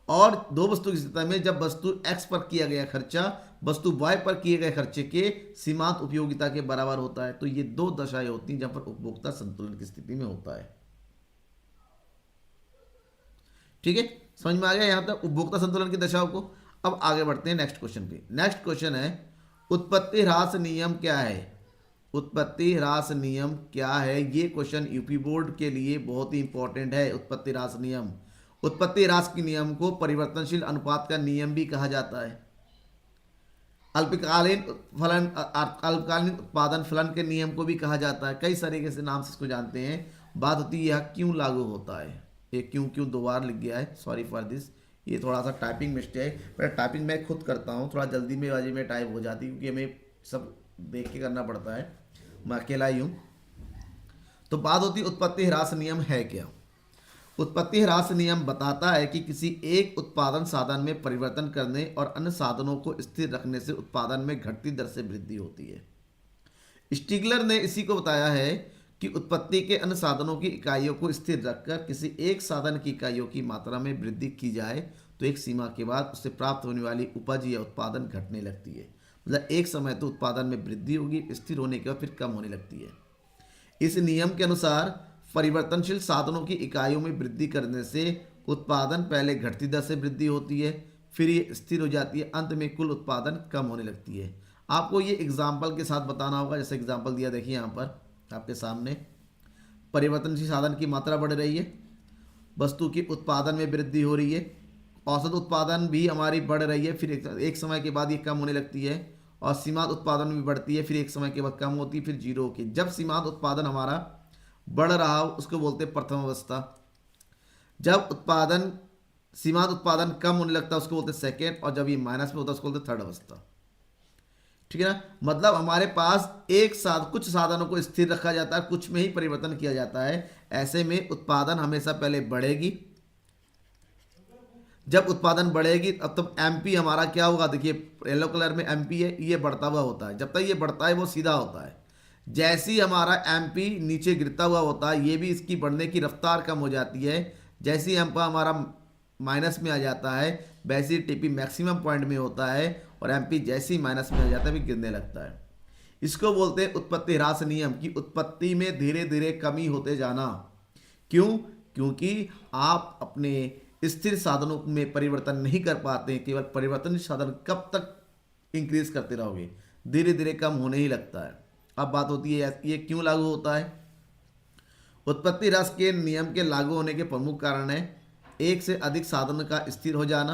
और 2 वस्तु की स्थिति में जब वस्तु X पर किया गया खर्चा वस्तु Y पर किए गए खर्चे के सीमांत उपयोगिता के बराबर होता है। तो ये 2 दशाएं होती हैं जहां पर उपभोक्ता संतुलन की स्थिति में होता है। ठीक है, समझ में आ गया यहां तक उपभोक्ता संतुलन की दशाओं को। अब आगे बढ़ते हैं नेक्स्ट क्वेश्चन पे। नेक्स्ट क्वेश्चन है उत्पत्ति ह्रास नियम क्या है। उत्पत्ति ह्रास नियम क्या है, ये क्वेश्चन यूपी बोर्ड के लिए बहुत ही इंपॉर्टेंट है। उत्पत्ति ह्रास नियम, उत्पत्ति ह्रास के नियम को परिवर्तनशील अनुपात का नियम भी कहा जाता है। अल्पकालीन फलन, अल्पकालीन उत्पादन फलन के नियम को भी कहा जाता है, कई तरीके से नाम से इसको जानते हैं। बात होती है यह क्यों लागू होता है। ये क्यों 2 बार लिख गया है, सॉरी फॉर दिस, ये थोड़ा सा टाइपिंग मिस्टेक। मैं टाइपिंग मैं खुद करता हूँ, थोड़ा जल्दी में बाजी में टाइप हो जाती है क्योंकि हमें सब देख के करना पड़ता है, मैं अकेला ही हूँ। तो बात होती है उत्पत्ति ह्रास नियम है क्या। उत्पत्ति ह्रास नियम बताता है कि किसी एक उत्पादन साधन में परिवर्तन करने और अन्य साधनों को स्थिर रखने से उत्पादन में घटती दर से वृद्धि होती है। स्टिगलर ने इसी को बताया है कि उत्पत्ति के अन्य साधनों की इकाइयों को स्थिर रखकर किसी एक साधन की इकाइयों की मात्रा में वृद्धि की जाए तो एक सीमा के बाद उससे प्राप्त होने वाली उपज या उत्पादन घटने लगती है। मतलब एक समय तो उत्पादन में वृद्धि होगी, स्थिर होने के बाद फिर कम होने लगती है। इस नियम के अनुसार परिवर्तनशील साधनों की इकाइयों में वृद्धि करने से उत्पादन पहले घटती दर से वृद्धि होती है, फिर ये स्थिर हो जाती है, अंत में कुल उत्पादन कम होने लगती है। आपको ये एग्जाम्पल के साथ बताना होगा। जैसे एग्जाम्पल दिया, देखिए यहाँ पर आपके सामने परिवर्तनशील साधन की मात्रा बढ़ रही है, वस्तु की उत्पादन में वृद्धि हो रही है, औसत उत्पादन भी हमारी बढ़ रही है, फिर एक समय के बाद ये कम होने लगती है, और सीमांत उत्पादन भी बढ़ती है, फिर एक समय के बाद कम होती है, फिर जीरो होती है। जब सीमांत उत्पादन हमारा बढ़ रहा हो उसको बोलते हैं प्रथम अवस्था। जब उत्पादन सीमांत उत्पादन कम होने लगता है उसको बोलते हैं सेकेंड, और जब ये माइनस में होता है उसको बोलते हैं थर्ड अवस्था। ठीक है ना। मतलब हमारे पास एक साथ कुछ साधनों को स्थिर रखा जाता है, कुछ में ही परिवर्तन किया जाता है। ऐसे में उत्पादन हमेशा पहले बढ़ेगी। जब उत्पादन बढ़ेगी अब तब एमपी हमारा क्या होगा, देखिए येलो कलर में एमपी है, ये बढ़ता हुआ होता है। जब तक ये बढ़ता है वो सीधा होता है। जैसे ही हमारा एमपी नीचे गिरता हुआ होता है, ये भी इसकी बढ़ने की रफ्तार कम हो जाती है। जैसे ही एमपा हमारा माइनस में आ जाता है, वैसे ही टीपी मैक्सिमम पॉइंट में होता है, और एमपी जैसे ही माइनस में आ जाता है भी गिरने लगता है। इसको बोलते हैं उत्पत्ति ह्रास नियम, की उत्पत्ति में धीरे धीरे कमी होते जाना। क्यों? क्योंकि आप अपने स्थिर साधनों में परिवर्तन नहीं कर पाते हैं। केवल परिवर्तनशील साधन कब तक इंक्रीज करते रहोगे, धीरे धीरे कम होने ही लगता है। अब बात होती है ये क्यों लागू होता है। उत्पत्ति ह्रास के नियम के लागू होने के प्रमुख कारण है एक से अधिक साधन का स्थिर हो जाना,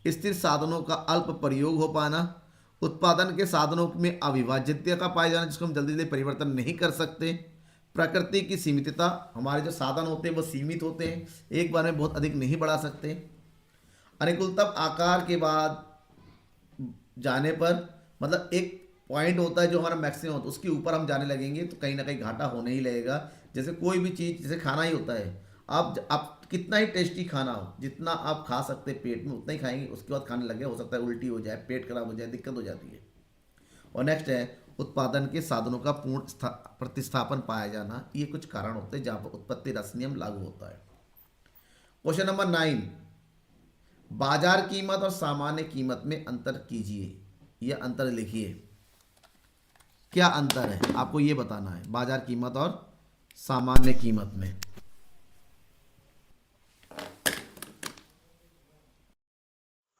स्थिर साधनों का अल्प प्रयोग हो पाना, उत्पादन के साधनों में अविभाज्यता का पाया जाना जिसको हम जल्दी जल्दी परिवर्तन नहीं कर सकते, प्रकृति की सीमितता, हमारे जो साधन होते हैं वो सीमित होते हैं, एक बार में बहुत अधिक नहीं बढ़ा सकते, अनुकूलतम आकार के बाद जाने पर, मतलब एक पॉइंट होता है जो हमारा मैक्सिमम होता है, उसके ऊपर हम जाने लगेंगे तो कहीं ना कहीं घाटा होने ही लगेगा। जैसे कोई भी चीज़, जैसे खाना ही होता है, आप कितना ही टेस्टी खाना हो, जितना आप खा सकते पेट में उतना ही खाएंगे, उसके बाद खाने लगे हो सकता है उल्टी हो जाए, पेट खराब हो जाए, दिक्कत हो जाती है। और नेक्स्ट है उत्पादन के साधनों का पूर्ण प्रतिस्थापन पाया जाना। ये कुछ कारण होते हैं जहाँ पर उत्पत्ति ह्रास नियम लागू होता है। क्वेश्चन नंबर 9, बाजार कीमत और सामान्य कीमत में अंतर कीजिए, यह अंतर लिखिए। क्या अंतर है आपको ये बताना है बाजार कीमत और सामान्य कीमत में।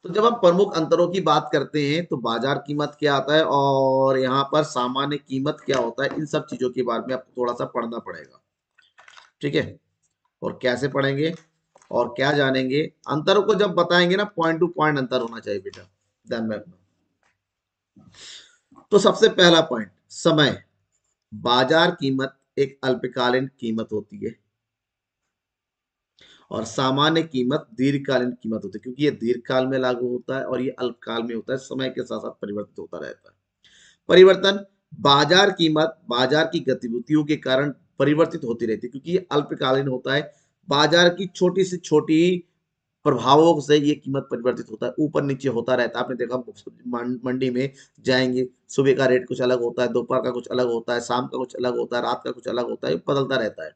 तो जब हम प्रमुख अंतरों की बात करते हैं तो बाजार कीमत क्या आता है और यहाँ पर सामान्य कीमत क्या होता है, इन सब चीजों के बारे में आपको थोड़ा सा पढ़ना पड़ेगा। ठीक है। और कैसे पढ़ेंगे और क्या जानेंगे, अंतरों को जब बताएंगे ना, पॉइंट टू पॉइंट अंतर होना चाहिए बेटा, ध्यान में रखना। तो सबसे पहला पॉइंट, समय। बाजार कीमत एक अल्पकालीन कीमत होती है और सामान्य कीमत दीर्घकालीन कीमत होती है, क्योंकि ये दीर्घकाल में लागू होता है और ये अल्पकाल में होता है, समय के साथ साथ परिवर्तित होता रहता है। परिवर्तन, बाजार कीमत बाजार की गतिविधियों के कारण परिवर्तित होती रहती है, क्योंकि ये अल्पकालीन होता है। बाजार की छोटी से छोटी प्रभावों से ये कीमत परिवर्तित होता है, ऊपर नीचे होता रहता है। आपने देखा मंडी में जाएंगे, सुबह का रेट कुछ अलग होता है, दोपहर का कुछ अलग होता है, शाम का कुछ अलग होता है, रात का कुछ अलग होता है, बदलता रहता है।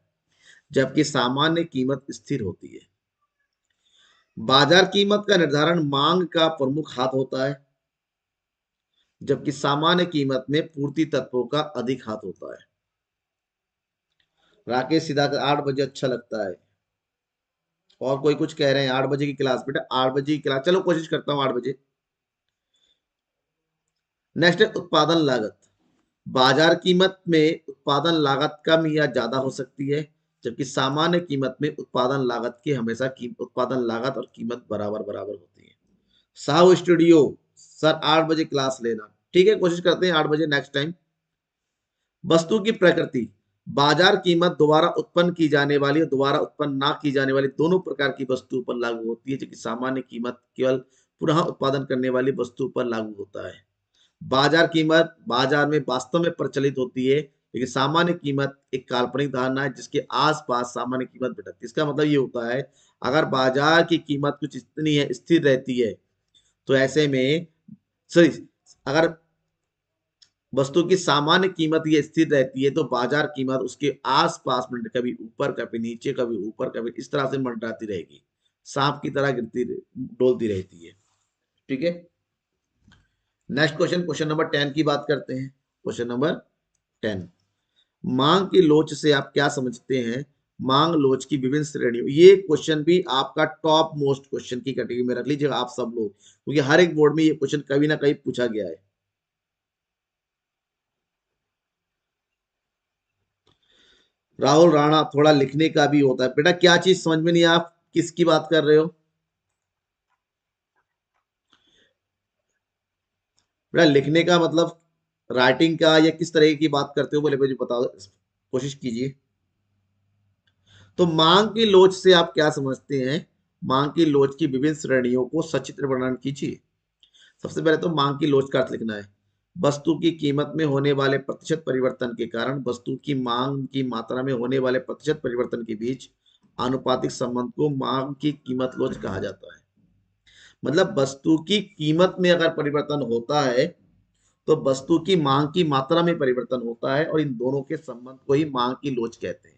जबकि सामान्य कीमत स्थिर होती है। बाजार कीमत का निर्धारण मांग का प्रमुख हाथ होता है, जबकि सामान्य कीमत में पूर्ति तत्वों का अधिक हाथ होता है। राकेश सीधा 8 बजे अच्छा लगता है, और कोई कुछ कह रहे हैं 8 बजे की क्लास, बेटा 8 बजे की क्लास, चलो कोशिश करता हूँ 8 बजे। नेक्स्ट है उत्पादन लागत। बाजार कीमत में उत्पादन लागत कम या ज्यादा हो सकती है, जबकि सामान्य कीमत में उत्पादन लागत की हमेशा उत्पादन लागत और कीमत बराबर बराबर होती है। साहू स्टूडियो सर 8 बजे क्लास लेना, ठीक है, कोशिश करते हैं 8 बजे नेक्स्ट टाइम। वस्तु की प्रकृति, बाजार कीमत दोबारा उत्पन्न की जाने वाली और दोबारा उत्पन्न ना की जाने वाली दोनों प्रकार की वस्तु पर लागू होती है, जबकि सामान्य कीमत केवल पुनः उत्पादन करने वाली वस्तु पर लागू होता है। बाजार कीमत बाजार में वास्तव में प्रचलित होती है, लेकिन सामान्य कीमत एक काल्पनिक धारणा है जिसके आसपास सामान्य कीमत भटकती है। इसका मतलब ये होता है, अगर बाजार की कीमत कुछ इतनी है, स्थिर रहती है, तो ऐसे में सॉरी, अगर वस्तु की सामान्य कीमत ये स्थिर रहती है तो बाजार कीमत उसके आसपास में कभी ऊपर कभी नीचे कभी ऊपर कभी इस तरह से मंडराती रहेगी, सांप की तरह गिरती डोलती रहती है। ठीक है, नेक्स्ट क्वेश्चन, क्वेश्चन नंबर 10 की बात करते हैं। क्वेश्चन नंबर 10, मांग की लोच से आप क्या समझते हैं? मांग लोच की विभिन्न श्रेणियों, ये क्वेश्चन भी आपका टॉप मोस्ट क्वेश्चन की कैटेगरी में रख लीजिएगा आप सब लोग, क्योंकि हर एक बोर्ड में ये क्वेश्चन कभी ना कहीं पूछा गया है। राहुल राणा, थोड़ा लिखने का भी होता है बेटा, क्या चीज समझ में नहीं, आप किसकी बात कर रहे हो बेटा? लिखने का मतलब राइटिंग का या किस तरह की बात करते हो, बोले मुझे बताओ, कोशिश कीजिए। तो मांग की लोच से आप क्या समझते हैं? मांग की लोच की विभिन्न श्रेणियों को सचित्र वर्णन कीजिए। सबसे पहले तो मांग की लोच का अर्थ लिखना है। वस्तु की कीमत में होने वाले प्रतिशत परिवर्तन के कारण वस्तु की मांग की मात्रा में होने वाले प्रतिशत परिवर्तन के बीच आनुपातिक संबंध को मांग की कीमत लोच कहा जाता है। मतलब वस्तु की कीमत में अगर परिवर्तन होता है तो वस्तु की मांग की मात्रा में परिवर्तन होता है, और इन दोनों के संबंध को ही मांग की लोच कहते हैं।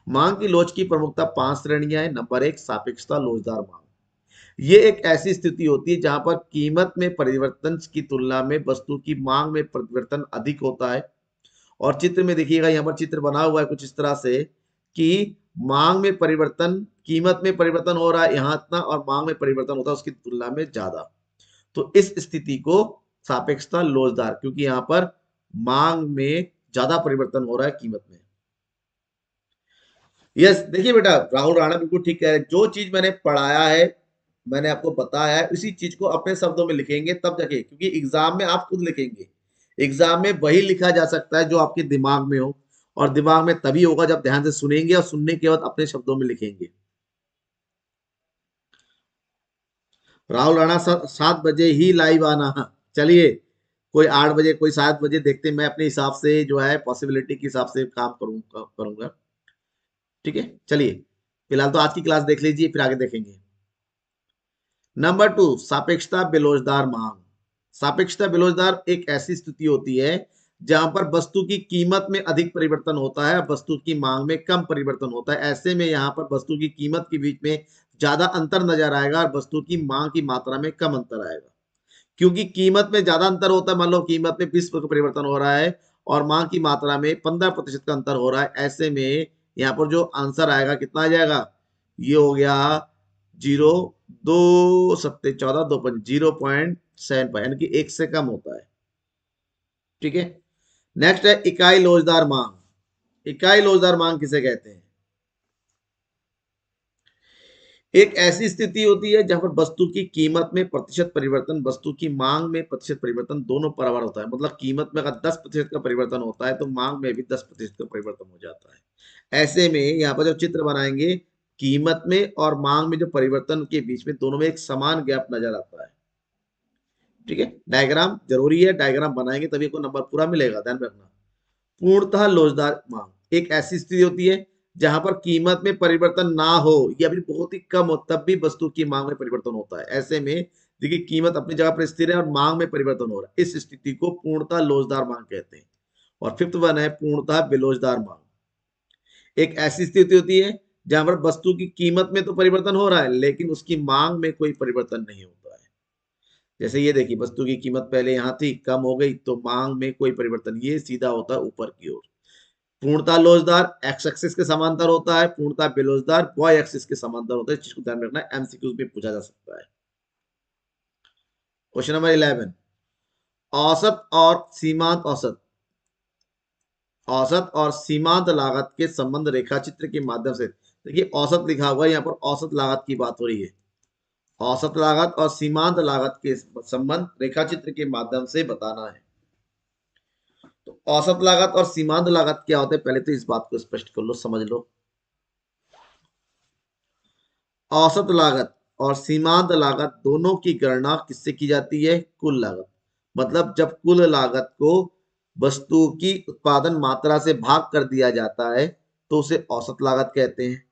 मांग की लोच की प्रमुखता 5 श्रेणियां हैं। नंबर 1, सापेक्षता लोचदार मांग। ये एक ऐसी स्थिति होती है जहां पर कीमत में परिवर्तन की तुलना में वस्तु की मांग में परिवर्तन अधिक होता है। और चित्र में देखिएगा, यहाँ पर चित्र बना हुआ है कुछ इस तरह से कि मांग में परिवर्तन, कीमत में परिवर्तन हो रहा है यहाँ इतना, और मांग में परिवर्तन होता है उसकी तुलना में ज्यादा। तो इस स्थिति को सापेक्षता लोचदार, क्योंकि यहाँ पर मांग में ज्यादा परिवर्तन हो रहा है कीमत में। यस, देखिए बेटा, राहुल राणा बिल्कुल ठीक कह रहे हैं। जो चीज मैंने पढ़ाया है, मैंने आपको बताया है, उसी चीज को अपने शब्दों में लिखेंगे तब जाके, क्योंकि एग्जाम में आप खुद लिखेंगे। एग्जाम में वही लिखा जा सकता है जो आपके दिमाग में हो, और दिमाग में तभी होगा जब ध्यान से सुनेंगे और सुनने के बाद अपने शब्दों में लिखेंगे। राहुल राणा, 7 बजे ही लाइव आना। चलिए, कोई 8 बजे कोई 7 बजे, देखते हैं, मैं अपने हिसाब से जो है पॉसिबिलिटी के हिसाब से काम करूंगा। ठीक है, चलिए, फिलहाल तो आज की क्लास देख लीजिए, फिर आगे देखेंगे। नंबर 2, सापेक्षता बेलोजदार मांग। सापेक्षता बेलोजदार एक ऐसी स्थिति होती है जहां पर वस्तु की कीमत में अधिक परिवर्तन होता है, वस्तु की मांग में कम परिवर्तन होता है। ऐसे में यहाँ पर वस्तु की कीमत के बीच में ज्यादा अंतर नजर आएगा और वस्तु की मांग की मात्रा में कम अंतर आएगा। क्योंकि कीमत में ज्यादा अंतर होता है, मान लो कीमत में 20 का परिवर्तन हो रहा है और मांग की मात्रा में 15% का अंतर हो रहा है, ऐसे में यहाँ पर जो आंसर आएगा कितना आ जाएगा? ये हो गया 0, 2 7 14 2 5 0.75, यानी कि 1 से कम होता है। ठीक है, नेक्स्ट है इकाई लोचदार मांग। इकाई लोचदार मांग किसे कहते हैं? एक ऐसी स्थिति होती है जहां पर वस्तु की कीमत में प्रतिशत परिवर्तन वस्तु की मांग में प्रतिशत परिवर्तन दोनों बराबर होता है। मतलब कीमत में अगर 10% का परिवर्तन होता है तो मांग में भी 10% का परिवर्तन हो जाता है। ऐसे में यहाँ पर जब चित्र बनाएंगे, कीमत में और मांग में जो परिवर्तन के बीच में दोनों में एक समान गैप नजर आता है। ठीक है, डायग्राम जरूरी है, डायग्राम बनाएंगे तभी को नंबर पूरा मिलेगा, ध्यान रखना। पूर्णतः लोचदार मांग एक ऐसी स्थिति होती है जहां पर कीमत में परिवर्तन ना हो या फिर बहुत ही कम हो, तब भी वस्तु की मांग में परिवर्तन होता है। ऐसे में देखिए, कीमत अपनी जगह पर स्थिर है और मांग में परिवर्तन हो रहा है, इस स्थिति को पूर्णतः लोचदार मांग कहते हैं। और फिफ्थ वन है पूर्णतः बेलोचदार मांग। एक ऐसी स्थिति होती है जहां पर वस्तु की कीमत में तो परिवर्तन हो रहा है लेकिन उसकी मांग में कोई परिवर्तन नहीं होता है। जैसे ये देखिए, वस्तु की कीमत पहले यहां थी, कम हो गई, तो मांग में कोई परिवर्तन, ये सीधा होता है ऊपर की ओर। पूर्णता लोचदार एक्स एक्सिस के समांतर होता है, पूर्णता बेलोचदार वाई एक्सिस के समांतर होता है। जिसको ध्यान रखना है, एमसीक्यूज में पूछा जा सकता है। क्वेश्चन नंबर 11, औसत और सीमांत औसत। औसत और सीमांत लागत के संबंध रेखा चित्र के माध्यम से, देखिए औसत लिखा हुआ है, यहाँ पर औसत लागत की बात हो रही है। औसत लागत और सीमांत लागत के संबंध रेखा चित्र के माध्यम से बताना है। तो औसत लागत और सीमांत लागत क्या होते हैं, पहले तो इस बात को स्पष्ट कर लो, समझ लो। औसत लागत और सीमांत लागत दोनों की गणना किससे की जाती है? कुल लागत। मतलब जब कुल लागत को वस्तु की उत्पादन मात्रा से भाग कर दिया जाता है तो उसे औसत लागत कहते हैं।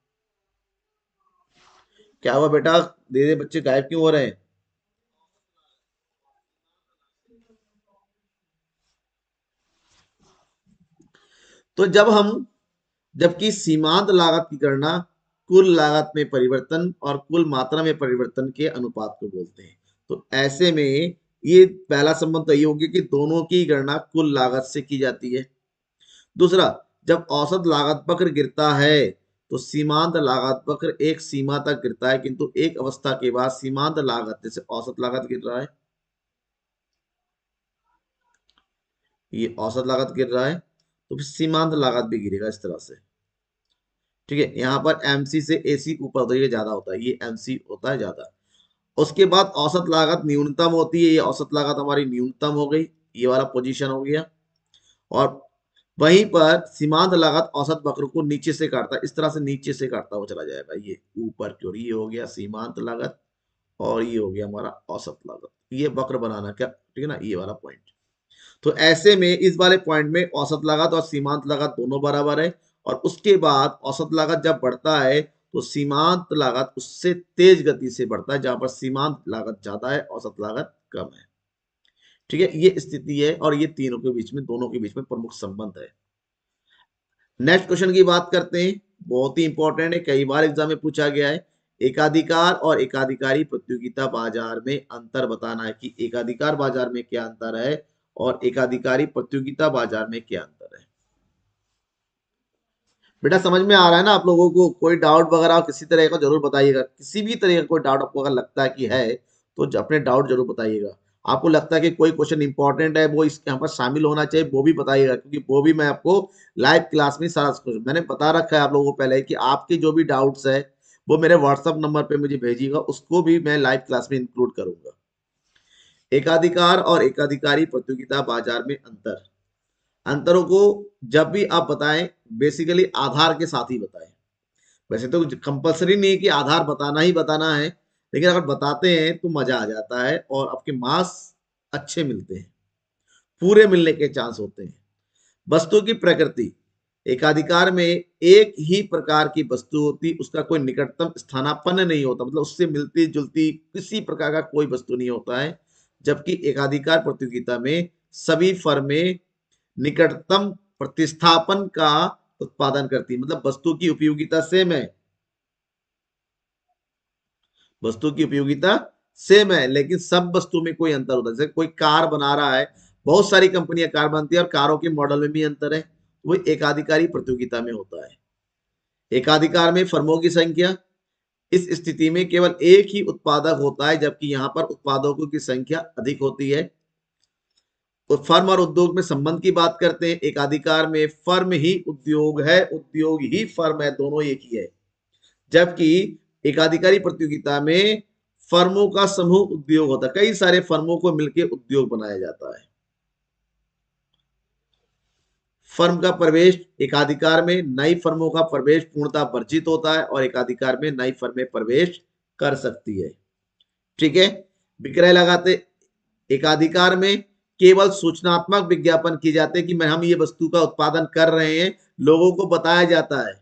क्या हुआ बेटा, धीरे बच्चे गायब क्यों हो रहे हैं? तो जबकि सीमांत लागत की गणना कुल लागत में परिवर्तन और कुल मात्रा में परिवर्तन के अनुपात को बोलते हैं। तो ऐसे में ये पहला संबंध तो ये होगी कि दोनों की गणना कुल लागत से की जाती है। दूसरा, जब औसत लागत वक्र गिरता है तो सीमांत लागत वक्र एक सीमा तक गिरता है, किंतु एक अवस्था के बाद सीमांत लागत जैसे औसत लागत गिर रहा है, ये औसत लागत गिर रहा है, तो फिर सीमांत लागत भी गिरेगा इस तरह से। ठीक है, यहाँ पर एमसी से एसी ऊपर होता है, ये ज्यादा होता है, ये एमसी होता है ज्यादा। उसके बाद औसत लागत न्यूनतम होती है, ये औसत लागत हमारी न्यूनतम हो गई, ये वाला पोजीशन हो गया। और वहीं पर सीमांत लागत औसत वक्र को नीचे से काटता है, इस तरह से नीचे से काटता हुआ चला जाएगा, ये ऊपर की ओर, ये हो गया सीमांत लागत और ये हो गया हमारा औसत लागत। ये वक्र बनाना क्या, ठीक है ना, ये वाला पॉइंट। तो ऐसे में इस वाले पॉइंट में औसत लागत और सीमांत लागत दोनों बराबर है, और उसके बाद औसत लागत जब बढ़ता है तो सीमांत लागत उससे तेज गति से बढ़ता है, जहां पर सीमांत लागत ज्यादा है, औसत लागत कम है। ठीक है, ये स्थिति है और ये तीनों के बीच में, दोनों के बीच में प्रमुख संबंध है। नेक्स्ट क्वेश्चन की बात करते हैं, बहुत ही इंपॉर्टेंट है, कई बार एग्जाम में पूछा गया है। एकाधिकार और एकाधिकारी प्रतियोगिता बाजार में अंतर बताना है कि एकाधिकार बाजार में क्या अंतर है और एकाधिकारी प्रतियोगिता बाजार में क्या अंतर है। बेटा समझ में आ रहा है ना आप लोगों को? कोई डाउट वगैरह किसी तरह का जरूर बताइएगा, किसी भी तरह का कोई डाउट आपको अगर लगता है कि है तो अपने डाउट जरूर बताइएगा। आपको लगता है कि कोई क्वेश्चन इंपॉर्टेंट है, वो इस यहाँ पर शामिल होना चाहिए, वो भी बताइएगा, क्योंकि वो भी मैं आपको लाइव क्लास में सारा मैंने बता रखा है आप लोगों को पहले कि आपके जो भी डाउट्स है वो मेरे व्हाट्सएप नंबर पे मुझे भेजिएगा, उसको भी मैं लाइव क्लास में इंक्लूड करूंगा। एकाधिकार और एकाधिकारी प्रतियोगिता बाजार में अंतरों को जब भी आप बताएं, बेसिकली आधार के साथ ही बताएं। वैसे तो कंपलसरी नहीं है कि आधार बताना ही बताना है, लेकिन अगर बताते हैं तो मजा आ जाता है और आपके मार्क्स अच्छे मिलते हैं, पूरे मिलने के चांस होते हैं। वस्तु की प्रकृति, एकाधिकार में एक ही प्रकार की वस्तु होती, उसका कोई निकटतम स्थानापन्न नहीं होता, मतलब उससे मिलती जुलती किसी प्रकार का कोई वस्तु नहीं होता है। जबकि एकाधिकार प्रतियोगिता में सभी फर्में निकटतम प्रतिस्थापन का उत्पादन करती, मतलब वस्तु की उपयोगिता सेम है, वस्तु की उपयोगिता सेम है, लेकिन सब वस्तु में कोई अंतर होता है। जैसे कोई कार बना रहा है, बहुत सारी कंपनियां कार बनती है और कारों के मॉडल में भी अंतर है, वो एकाधिकारी प्रतियोगिता में होता है। एकाधिकार में फर्मों की संख्या, इस स्थिति में केवल एक ही उत्पादक होता है, जबकि यहां पर उत्पादकों की संख्या अधिक होती है। तो फर्म और उद्योग में संबंध की बात करते हैं, एकाधिकार में फर्म ही उद्योग है, उद्योग ही फर्म है, दोनों एक ही है। जबकि एकाधिकारी प्रतियोगिता में फर्मों का समूह उद्योग होता है, कई सारे फर्मों को मिलकर उद्योग बनाया जाता है। फर्म का प्रवेश, एकाधिकार में नई फर्मों का प्रवेश पूर्णतः वर्जित होता है और एकाधिकार में नई फर्में प्रवेश कर सकती है। ठीक है, विक्रय लगाते, एकाधिकार में केवल सूचनात्मक विज्ञापन किए जाते हैं कि हम ये वस्तु का उत्पादन कर रहे हैं, लोगों को बताया जाता है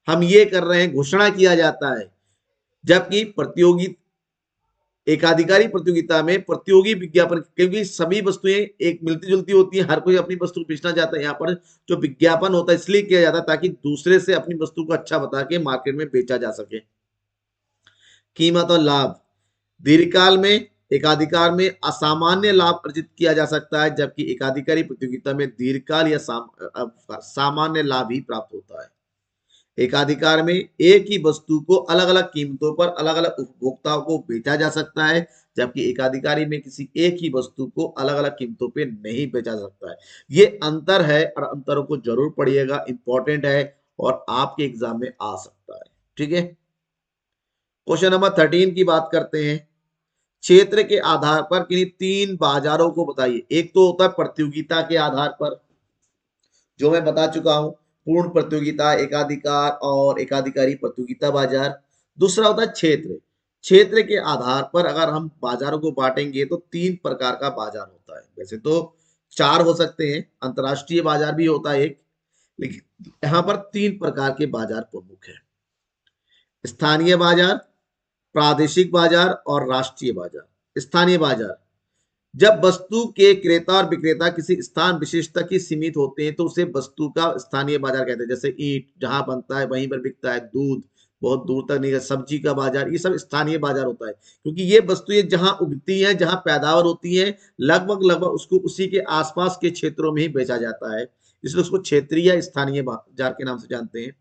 हम ये कर रहे हैं, घोषणा किया जाता है। जबकि प्रतियोगी एकाधिकारी प्रतियोगिता में प्रतियोगी विज्ञापन, क्योंकि सभी वस्तुएं एक मिलती जुलती होती है, हर कोई अपनी वस्तु बेचना चाहता है, यहाँ पर जो विज्ञापन होता है इसलिए किया जाता है ताकि दूसरे से अपनी वस्तु को अच्छा बता के मार्केट में बेचा जा सके। कीमत और लाभ, दीर्घकाल में एकाधिकार में असामान्य लाभ अर्जित किया जा सकता है, जबकि एकाधिकारी प्रतियोगिता में दीर्घकाल या सामान्य लाभ ही प्राप्त होता है। एकाधिकार में एक ही वस्तु को अलग अलग कीमतों पर अलग अलग उपभोक्ताओं को बेचा जा सकता है, जबकि एकाधिकारी में किसी एक ही वस्तु को अलग अलग कीमतों पे नहीं बेचा जा सकता है। ये अंतर है और अंतरों को जरूर पढ़िएगा, इंपॉर्टेंट है और आपके एग्जाम में आ सकता है। ठीक है, क्वेश्चन नंबर 13 की बात करते हैं। क्षेत्र के आधार पर किन्हीं तीन बाजारों को बताइए। एक तो होता है प्रतियोगिता के आधार पर, जो मैं बता चुका हूं, पूर्ण प्रतियोगिता, एकाधिकार और एकाधिकारी प्रतियोगिता बाजार। दूसरा होता है क्षेत्र, क्षेत्र के आधार पर अगर हम बाजारों को बांटेंगे तो तीन प्रकार का बाजार होता है। वैसे तो चार हो सकते हैं, अंतरराष्ट्रीय बाजार भी होता है एक, लेकिन यहां पर तीन प्रकार के बाजार प्रमुख है। स्थानीय बाजार, प्रादेशिक बाजार और राष्ट्रीय बाजार। स्थानीय बाजार, जब वस्तु के क्रेता और विक्रेता किसी स्थान विशेष तक ही सीमित होते हैं तो उसे वस्तु का स्थानीय बाजार कहते हैं। जैसे ईंट जहां बनता है वहीं पर बिकता है, दूध बहुत दूर तक नहीं, सब्जी का बाजार, ये सब स्थानीय बाजार होता है, क्योंकि ये वस्तुएं जहां उगती हैं, जहां पैदावार होती है, लगभग लगभग उसको उसी के आसपास के क्षेत्रों में ही बेचा जाता है, इसलिए उसको क्षेत्रीय या स्थानीय बाजार के नाम से जानते हैं।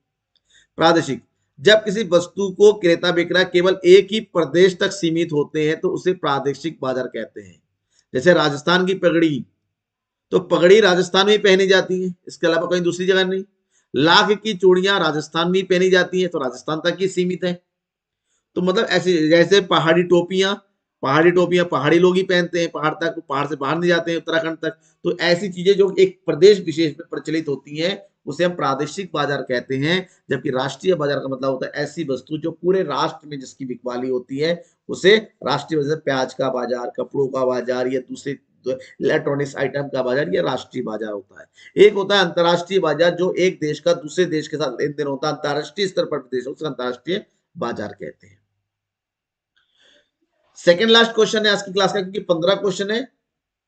प्रादेशिक, जब किसी वस्तु को क्रेता विक्रय केवल एक ही प्रदेश तक सीमित होते हैं तो उसे प्रादेशिक बाजार कहते हैं। जैसे राजस्थान की पगड़ी, तो पगड़ी राजस्थान में ही पहनी जाती है, इसके अलावा कहीं दूसरी जगह नहीं। लाख की चूड़ियां राजस्थान में ही पहनी जाती है, तो राजस्थान तक ही सीमित है। तो मतलब ऐसे, जैसे पहाड़ी टोपियां पहाड़ी लोग ही पहनते हैं, पहाड़ तक, पहाड़ से बाहर नहीं जाते हैं उत्तराखंड तक। तो ऐसी चीजें जो एक प्रदेश विशेष में प्रचलित होती हैं उसे हम प्रादेशिक बाजार कहते हैं। जबकि राष्ट्रीय बाजार का मतलब होता है ऐसी वस्तु जो पूरे राष्ट्र में जिसकी बिकवाली होती है, उसे राष्ट्रीय बाजार। प्याज का बाजार, कपड़ों का बाजार, या दूसरे इलेक्ट्रॉनिक्स आइटम का बाजार, ये राष्ट्रीय बाजार होता है। एक होता है अंतर्राष्ट्रीय बाजार, जो एक देश का दूसरे देश के साथ लेन देन होता है, अंतर्राष्ट्रीय स्तर पर देश, उसे अंतर्राष्ट्रीय बाजार कहते हैं। सेकंड लास्ट क्वेश्चन है आज की क्लास का, क्योंकि 15 क्वेश्चन है,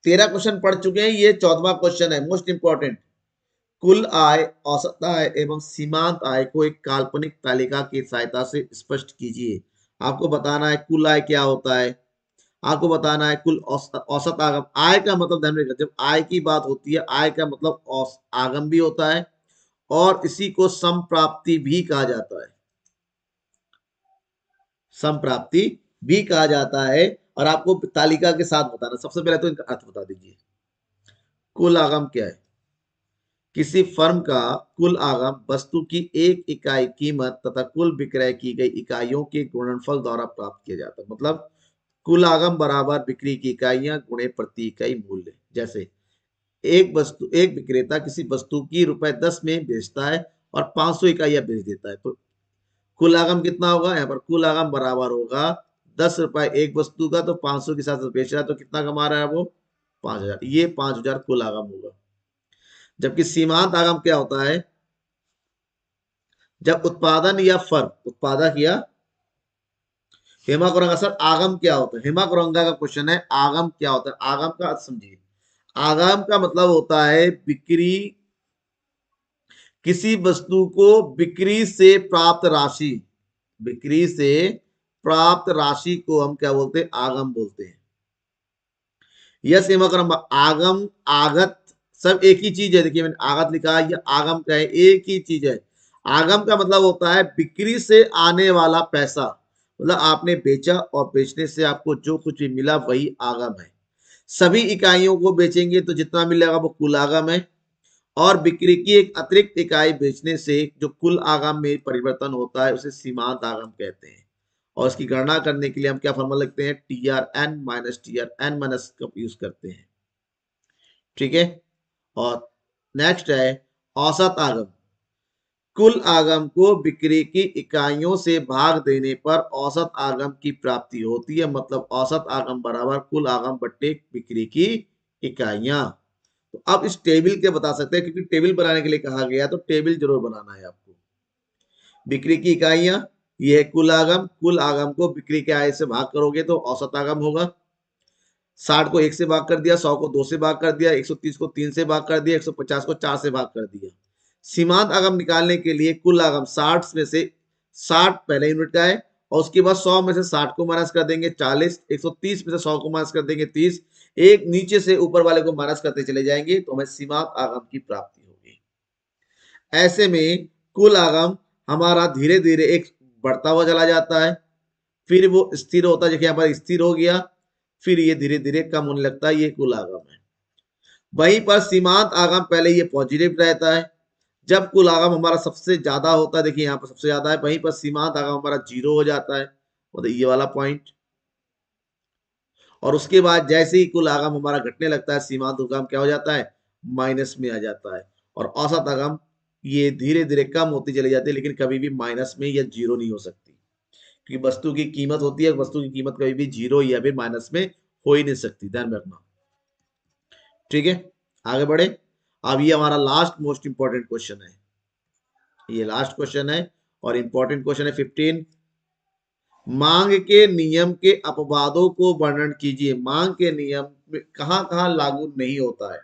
13 क्वेश्चन पढ़ चुके हैं, ये 14वां क्वेश्चन है, मोस्ट इंपॉर्टेंट। कुल आय, औसत आय एवं सीमांत आय को एक काल्पनिक तालिका की सहायता से स्पष्ट कीजिए। आपको बताना है कुल आय क्या होता है, आपको बताना है कुल औसत आगम। आय का मतलब ध्यान रखिएगा, जब आय की बात होती है, आय का मतलब आगम भी होता है, और इसी को संप्राप्ति भी कहा जाता है, संप्राप्ति भी कहा जाता है। और आपको तालिका के साथ बताना, सबसे पहले तो इनका अर्थ बता दीजिए। कुल आगम क्या है? किसी फर्म का कुल आगम वस्तु की एक इकाई कीमत तथा कुल विक्रय की गई इकाइयों के गुणनफल द्वारा प्राप्त किया जाता है। मतलब कुल आगम बराबर बिक्री की इकाइयां गुणे प्रति इकाई मूल्य। जैसे एक विक्रेता किसी वस्तु की ₹10 में बेचता है और 500 इकाइयां बेच देता है, तो कुल आगम कितना होगा? यहाँ पर कुल आगम बराबर होगा ₹10 एक वस्तु का, तो 500 के साथ बेच रहा है, तो कितना कमा रहा है वो? 5,000। ये 5,000 कुल आगम होगा। जबकि सीमांत आगम क्या होता है? जब उत्पादन या फर्म, उत्पादक या हेमा कोरंगा। सर आगम क्या होता है? हेमा कोरंगा का क्वेश्चन है, आगम क्या होता है? आगम का अर्थ समझिए। आगम का मतलब होता है बिक्री, किसी वस्तु को बिक्री से प्राप्त राशि, बिक्री से प्राप्त राशि को हम क्या बोलते हैं? आगम बोलते हैं। यस हेमा कोरंगा, आगम आगत सब एक ही चीज है। देखिए मैंने आगत लिखा है, ये आगम का है, एक ही चीज है। आगम का मतलब होता है बिक्री से आने वाला पैसा, मतलब आपने बेचा और बेचने से आपको जो कुछ भी मिला वही आगम है। सभी इकाइयों को बेचेंगे तो जितना मिलेगा वो कुल आगम है, और बिक्री की एक अतिरिक्त इकाई बेचने से जो कुल आगम में परिवर्तन होता है उसे सीमांत आगम कहते हैं। और इसकी गणना करने के लिए हम क्या फॉर्मूला लिखते हैं? TRN-TRN- का यूज करते हैं। ठीक है। और नेक्स्ट है औसत आगम। कुल आगम को बिक्री की इकाइयों से भाग देने पर औसत आगम की प्राप्ति होती है। मतलब औसत आगम बराबर कुल आगम बट्टे बिक्री की इकाइयां। तो अब इस टेबल के बता सकते हैं, क्योंकि टेबल बनाने के लिए कहा गया, तो टेबल जरूर बनाना है आपको। बिक्री की इकाइयां, ये है कुल आगम। कुल आगम को बिक्री के आय से भाग करोगे तो औसत आगम होगा। 60 को 1 से भाग कर दिया, 100 को 2 से भाग कर दिया, 130 को 3 से भाग कर दिया, 150 को 4 से भाग कर दिया। सीमांत आगम निकालने के लिए कुल आगम 60 में से 60 पहले यूनिट का है, और उसके बाद 100 में से 60 को माइनस कर देंगे 40, 130 में से 100 को माइनस कर देंगे 30, एक नीचे से ऊपर वाले को माइनस करते चले जाएंगे, तो हमें सीमांत आगम की प्राप्ति होगी। ऐसे में कुल आगम हमारा धीरे धीरे एक बढ़ता हुआ चला जाता है, फिर वो स्थिर होता है, देखिए यहाँ पर स्थिर हो गया, फिर ये धीरे धीरे कम होने लगता है, ये कुल आगम है। वहीं पर सीमांत आगम पहले ये पॉजिटिव रहता है, जब कुल आगम हमारा सबसे ज्यादा होता है, देखिए यहाँ पर सबसे ज्यादा है, वहीं पर सीमांत आगम हमारा 0 हो जाता है, मतलब ये वाला पॉइंट। और उसके बाद जैसे ही कुल आगम हमारा घटने लगता है, सीमांत आगम क्या हो जाता है? माइनस में आ जाता है। और औसत आगम ये धीरे धीरे कम होती चली जाती है, लेकिन कभी भी माइनस में या 0 नहीं हो सकती, क्योंकि वस्तु की कीमत होती है, वस्तु की कीमत कभी भी 0 या फिर माइनस में हो ही नहीं सकती, ध्यान रखना। ठीक है, आगे बढ़े। अब ये हमारा लास्ट मोस्ट इंपॉर्टेंट क्वेश्चन है, ये लास्ट क्वेश्चन है और इंपॉर्टेंट क्वेश्चन है 15। मांग के नियम के अपवादों को वर्णन कीजिए। मांग के नियम कहां कहां लागू नहीं होता है?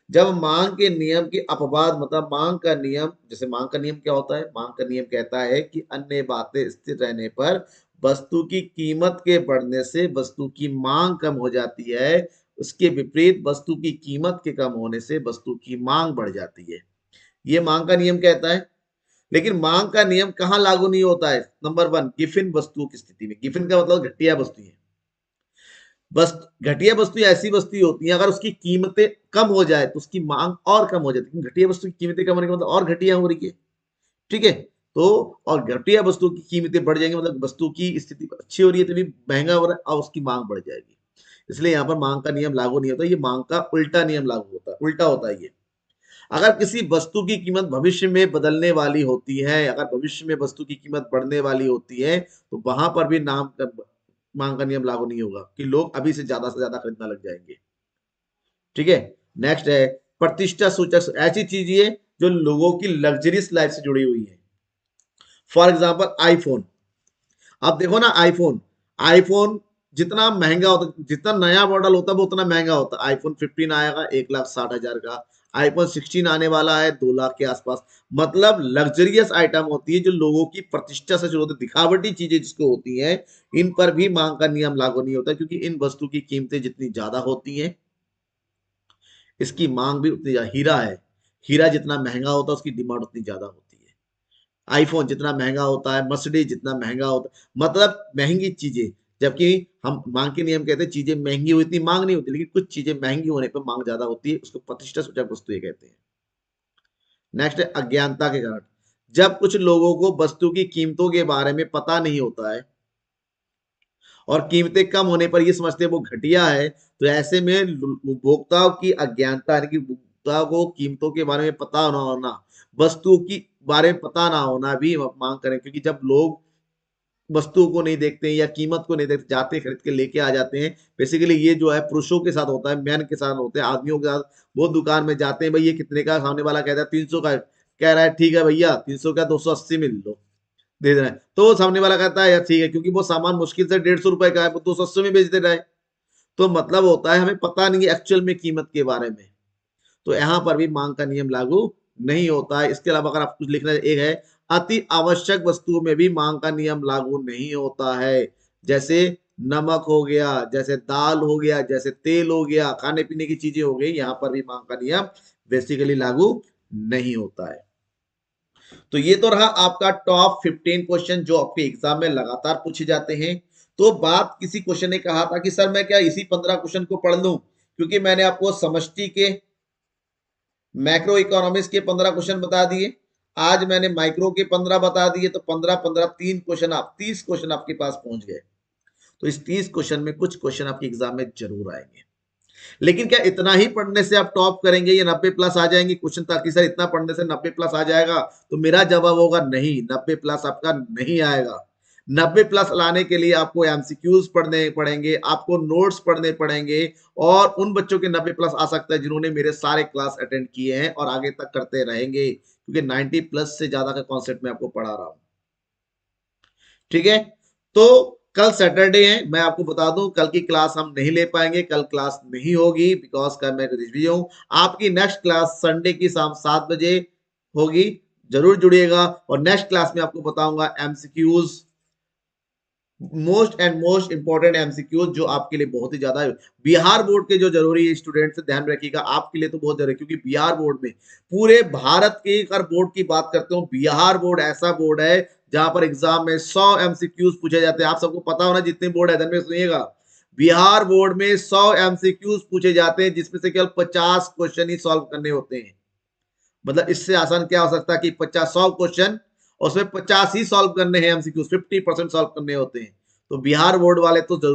जब मांग के नियम के अपवाद मतलब मांग का नियम, जैसे मांग का नियम क्या होता है? मांग का नियम कहता है कि अन्य बातें स्थिर रहने पर वस्तु की कीमत के बढ़ने से वस्तु की मांग कम हो जाती है। उसके विपरीत वस्तु की कीमत के कम होने से वस्तु की मांग बढ़ जाती है। ये मांग का नियम कहता है। लेकिन मांग का नियम कहां लागू नहीं होता है? नंबर वन, गिफिन वस्तुओं की स्थिति में। गिफिन का मतलब घटिया वस्तुएं। घटिया वस्तु ऐसी वस्तु होती है अगर उसकी कीमतें कम हो जाए तो उसकी मांग और कम हो जाती है। घटिया वस्तु की कीमतें कम होने का मतलब और घटिया हो रही है। ठीक है, तो और घटिया वस्तु की कीमतें बढ़ जाएंगी मतलब वस्तु की स्थिति अच्छी हो रही है तभी महंगा हो रहा है और उसकी मांग बढ़ जाएगी। इसलिए यहाँ पर मांग का नियम लागू नहीं होता, ये मांग का उल्टा नियम लागू होता है, उल्टा होता है ये। अगर किसी वस्तु की कीमत भविष्य में बदलने वाली होती है, अगर भविष्य में वस्तु की कीमत बढ़ने वाली होती है तो वहां पर भी मांग का नियम लागू नहीं होगा कि लोग अभी से ज्यादा खरीदना लग जाएंगे। ठीक है, नेक्स्ट है प्रतिष्ठा सूचक। ऐसी चीज है जो लोगों की लग्जरियस लाइफ से जुड़ी हुई है। For example iPhone. आप देखो ना, आईफोन आईफोन जितना महंगा होता, जितना नया मॉडल होता है वो उतना महंगा होता है। आईफोन 15 आएगा 1,60,000 का, आईफोन 16 आने वाला है 2 लाख के आसपास। मतलब लग्जरियस आइटम होती है जो लोगों की प्रतिष्ठा से शुरू होती है, दिखावटी चीजें जिसको होती हैं, इन पर भी मांग का नियम लागू नहीं होता क्योंकि इन वस्तु की कीमतें जितनी ज्यादा होती हैं इसकी मांग भी उतनी ज्यादा। हीरा है, हीरा जितना महंगा होता है उसकी डिमांड उतनी ज्यादा होती है। आईफोन जितना महंगा होता है, मर्सिडीज जितना महंगा होता है, मतलब महंगी चीजें। जबकि हम मांग के नियम कहते हैं चीजें महंगी हुई इतनी मांग नहीं होती, लेकिन कुछ चीजें महंगी होने पर मांग ज्यादा होती है, उसको प्रतिष्ठा सूचक वस्तु ये कहते हैं। नेक्स्ट है अज्ञानता के कारण। जब कुछ लोगों को वस्तु की कीमतों के बारे में पता नहीं होता है और कीमतें कम होने पर ये समझते हैं वो घटिया है, तो ऐसे में उपभोक्ताओं की अज्ञानता यानी कि उपभोक्ताओं को कीमतों के बारे में पता ना होना, वस्तुओं की बारे में पता ना होना भी मांग करें। क्योंकि जब लोग वस्तुओं को नहीं देखते हैं या कीमत को नहीं देखते, जाते खरीद के लेके आ जाते हैं। बेसिकली ये जो है पुरुषों के साथ होता है, मैन के साथ होते हैं, आदमियों के साथ। वो दुकान में जाते हैं, भाई ये कितने का? सामने वाला कहता है 300 का, कह रहा है ठीक है भैया 300 का 280 में लो, दे रहा है। तो सामने वाला कहता है यार ठीक है, क्योंकि वो सामान मुश्किल से 150 रुपए का है, वो 280 में बेच दे रहा है। तो मतलब होता है हमें पता नहीं है एक्चुअल में कीमत के बारे में, तो यहाँ पर भी मांग का नियम लागू नहीं होता है। इसके अलावा अगर आप कुछ लिखना है, एक है अति आवश्यक वस्तुओं में भी मांग का नियम लागू नहीं होता है। जैसे नमक हो गया, जैसे दाल हो गया, जैसे तेल हो गया, खाने पीने की चीजें हो गई, यहाँ पर भी मांग का नियम बेसिकली लागू नहीं होता है। तो ये तो रहा आपका टॉप 15 क्वेश्चन जो आपके एग्जाम में लगातार पूछे जाते हैं। तो बात, किसी क्वेश्चन ने कहा था कि सर मैं क्या इसी 15 क्वेश्चन को पढ़ लूं, क्योंकि मैंने आपको समष्टि के, मैक्रो इकोनॉमिक्स के 15 क्वेश्चन बता दिए, आज मैंने माइक्रो के 15 बता दिए, तो 15 15 3 क्वेश्चन, आप 30 क्वेश्चन आपके पास पहुंच गए। तो इस 30 क्वेश्चन में कुछ क्वेश्चन आपके एग्जाम में जरूर आएंगे। लेकिन क्या इतना ही पढ़ने से आप टॉप करेंगे या 90 प्लस आ जाएंगे क्वेश्चन? ताकि सर इतना पढ़ने से 90 प्लस आ जाएगा, तो मेरा जवाब होगा नहीं, 90 प्लस आपका नहीं आएगा। 90 प्लस लाने के लिए आपको एमसीक्यूज पढ़ने पड़ेंगे, आपको नोट्स पढ़ने पड़ेंगे, और उन बच्चों के 90 प्लस आ सकता है जिन्होंने मेरे सारे क्लास अटेंड किए हैं और आगे तक करते रहेंगे, क्योंकि 90 प्लस से ज्यादा का कॉन्सेप्ट मैं आपको पढ़ा रहा हूं। ठीक है, तो कल सैटरडे है, मैं आपको बता दूं कल की क्लास हम नहीं ले पाएंगे, कल क्लास नहीं होगी बिकॉज कल मैं बिजी हूं। आपकी नेक्स्ट क्लास संडे की शाम 7 बजे होगी, जरूर जुड़िएगा। और नेक्स्ट क्लास में आपको बताऊंगा एमसीक्यूज, मोस्ट इंपॉर्टेंट एमसीक्यूज जो आपके लिए बहुत ही ज्यादा है। बिहार बोर्ड के जो जरूरी है स्टूडेंट से ध्यान रखिएगा, आपके लिए तो बहुत जरूरी है, क्योंकि बिहार बोर्ड में, पूरे भारत के अगर बोर्ड की बात करते हो, बिहार बोर्ड ऐसा बोर्ड है जहां पर एग्जाम में 100 एमसीक्यूज पूछे जाते हैं। आप सबको पता होना, जितने बोर्ड है में सुनिएगा, बिहार बोर्ड में 100 एमसीक्यूज पूछे जाते हैं जिसमें से केवल 50 क्वेश्चन ही सॉल्व करने होते हैं। मतलब इससे आसान क्या हो सकता है कि 50 100 क्वेश्चन, उसमें 50 ही सॉल्व करने हैं एमसीक्यूज, 50% सॉल्व करने होते हैं। तो बिहार बोर्ड वाले तो जरूर